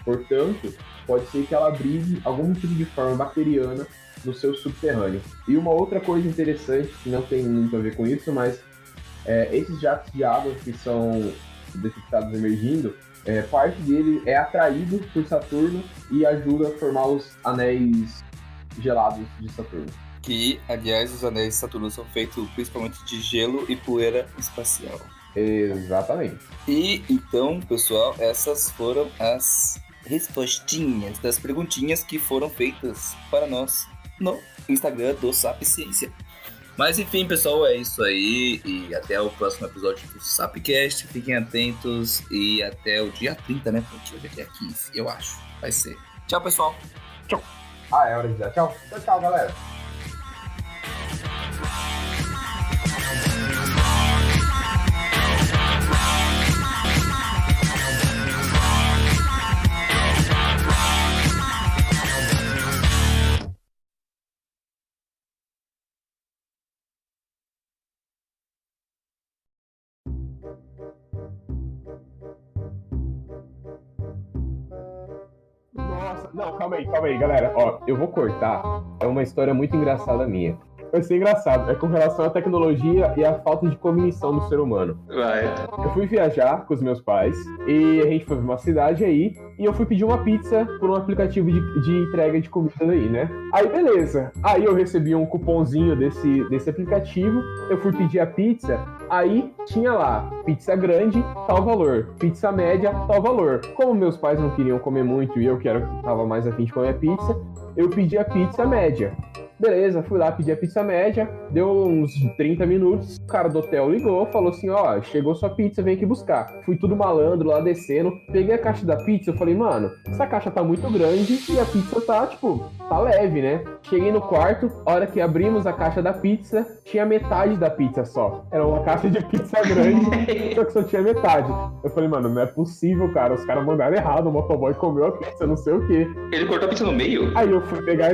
Portanto, pode ser que ela abrigue algum tipo de forma bacteriana no seu subterrâneo. E uma outra coisa interessante, que não tem muito a ver com isso, mas esses jatos de água que são detectados emergindo, parte dele é atraído por Saturno e ajuda a formar os anéis gelados de Saturno. Que, aliás, os anéis de Saturno são feitos principalmente de gelo e poeira espacial. Exatamente. E então, pessoal, essas foram as respostinhas das perguntinhas que foram feitas para nós no Instagram do Sapciência. Mas enfim, pessoal, é isso aí. E até o próximo episódio do Sapcast. Fiquem atentos. E até o dia 30, né? Porque hoje é dia 15, eu acho. Vai ser. Tchau, pessoal. Tchau. É hora de dizer tchau. Tchau, galera. Não, calma aí, galera. Ó, eu vou cortar. É uma história muito engraçada minha. Vai ser engraçado. É com relação à tecnologia e à falta de cognição do ser humano. Vai. Eu fui viajar com os meus pais e a gente foi pra uma cidade aí e eu fui pedir uma pizza por um aplicativo de entrega de comida aí, né? Aí, beleza. Aí eu recebi um cupomzinho desse aplicativo. Eu fui pedir a pizza. Aí tinha lá, pizza grande, tal valor. Pizza média, tal valor. Como meus pais não queriam comer muito e eu tava mais afim de comer pizza, eu pedi a pizza média. Beleza, fui lá pedir a pizza média, deu uns 30 minutos, o cara do hotel ligou, falou assim, ó, chegou sua pizza, vem aqui buscar. Fui tudo malandro lá descendo, peguei a caixa da pizza, eu falei, mano, essa caixa tá muito grande e a pizza tá, tá leve, né? Cheguei no quarto, a hora que abrimos a caixa da pizza, tinha metade da pizza só. Era uma caixa de pizza grande, só que só tinha metade. Eu falei, mano, não é possível, cara, os caras mandaram errado, o motoboy comeu a pizza, não sei o quê. Ele cortou a pizza no meio? Aí eu fui pegar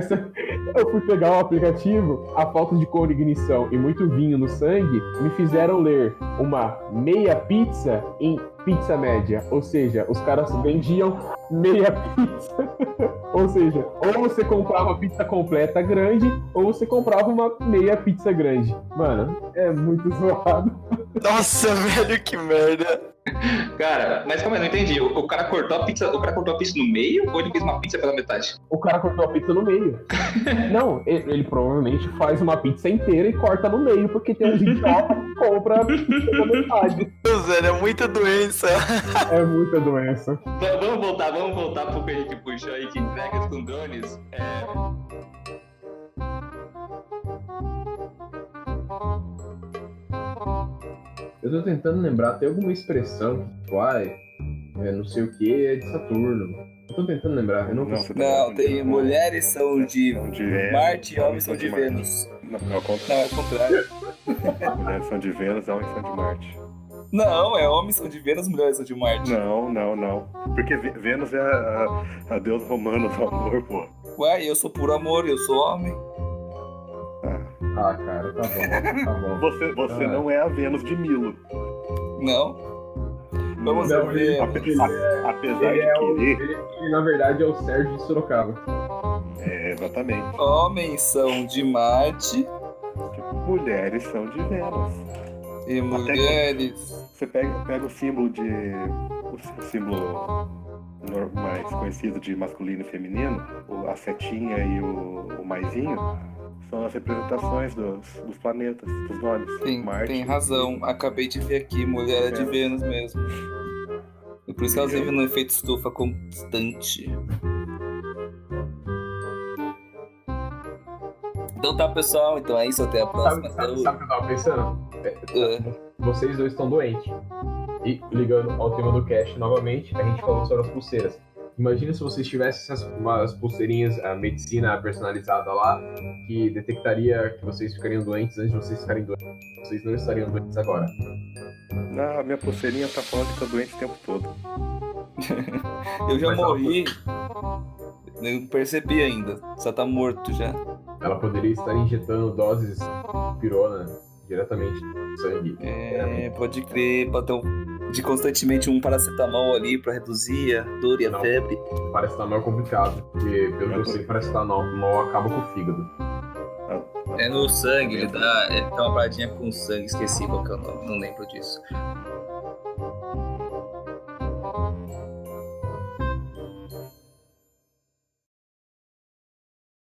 o aplicativo, a falta de cognição e muito vinho no sangue me fizeram ler uma meia pizza em pizza média. Ou seja, os caras vendiam meia pizza. Ou seja, ou você comprava a pizza completa grande, ou você comprava uma meia pizza grande. Mano, é muito zoado. Nossa, velho, que merda. Cara, mas calma aí, não entendi. O cara cortou a pizza no meio ou ele fez uma pizza pela metade? O cara cortou a pizza no meio. Não, ele provavelmente faz uma pizza inteira e corta no meio, porque tem uns idiotas que compram a pizza pela metade. Velho, é muita doença. É muita doença. Vamos voltar pro que a gente puxou aí de entregas com drones. Eu tô tentando lembrar, tem alguma expressão, tipo, não sei o que é de Saturno. Eu tô tentando lembrar, eu não consigo. Não, tem mulheres são de Marte e homens são de Vênus. Não, é o contrário. Mulheres são de Vênus, homens são de Marte. Não, é homens são de Vênus, mulheres são de Marte. Não. Porque Vênus é a deusa romana do amor, pô. Ué, eu sou puro amor, eu sou homem. Ah, cara, tá bom. Você não é a Vênus de Milo. Não. Vamos ver. Apesar de querer. Ele, na verdade, é o Sérgio de Sorocaba. Exatamente. Homens são de Marte. Mulheres são de Vênus. E mulheres. Você pega o símbolo o símbolo mais conhecido de masculino e feminino, a setinha e o maisinho. São as representações dos planetas, dos nomes. Sim, Marte. Tem razão. Acabei de ver aqui, mulher é de Vênus mesmo. Por isso que elas vivem no efeito estufa constante. Então tá, pessoal. Então é isso. Até a próxima. Sabe o que eu tava pensando? Vocês dois estão doentes. E ligando ao tema do cast novamente, a gente falou sobre as pulseiras. Imagina se vocês tivessem umas pulseirinhas, a medicina personalizada lá, que detectaria que vocês ficariam doentes antes de vocês ficarem doentes. Vocês não estariam doentes agora. Não, minha pulseirinha tá falando que tô doente o tempo todo. Eu já morri. Não percebi ainda. Só tá morto já. Ela poderia estar injetando doses de pirona diretamente no sangue. Pode crer. Pode ter de constantemente um paracetamol ali pra reduzir a dor e a febre. Paracetamol é complicado, porque pelo que eu sei, paracetamol acaba com o fígado. É no sangue, ele tem uma paradinha com sangue, esqueci qual que é o nome, não lembro disso.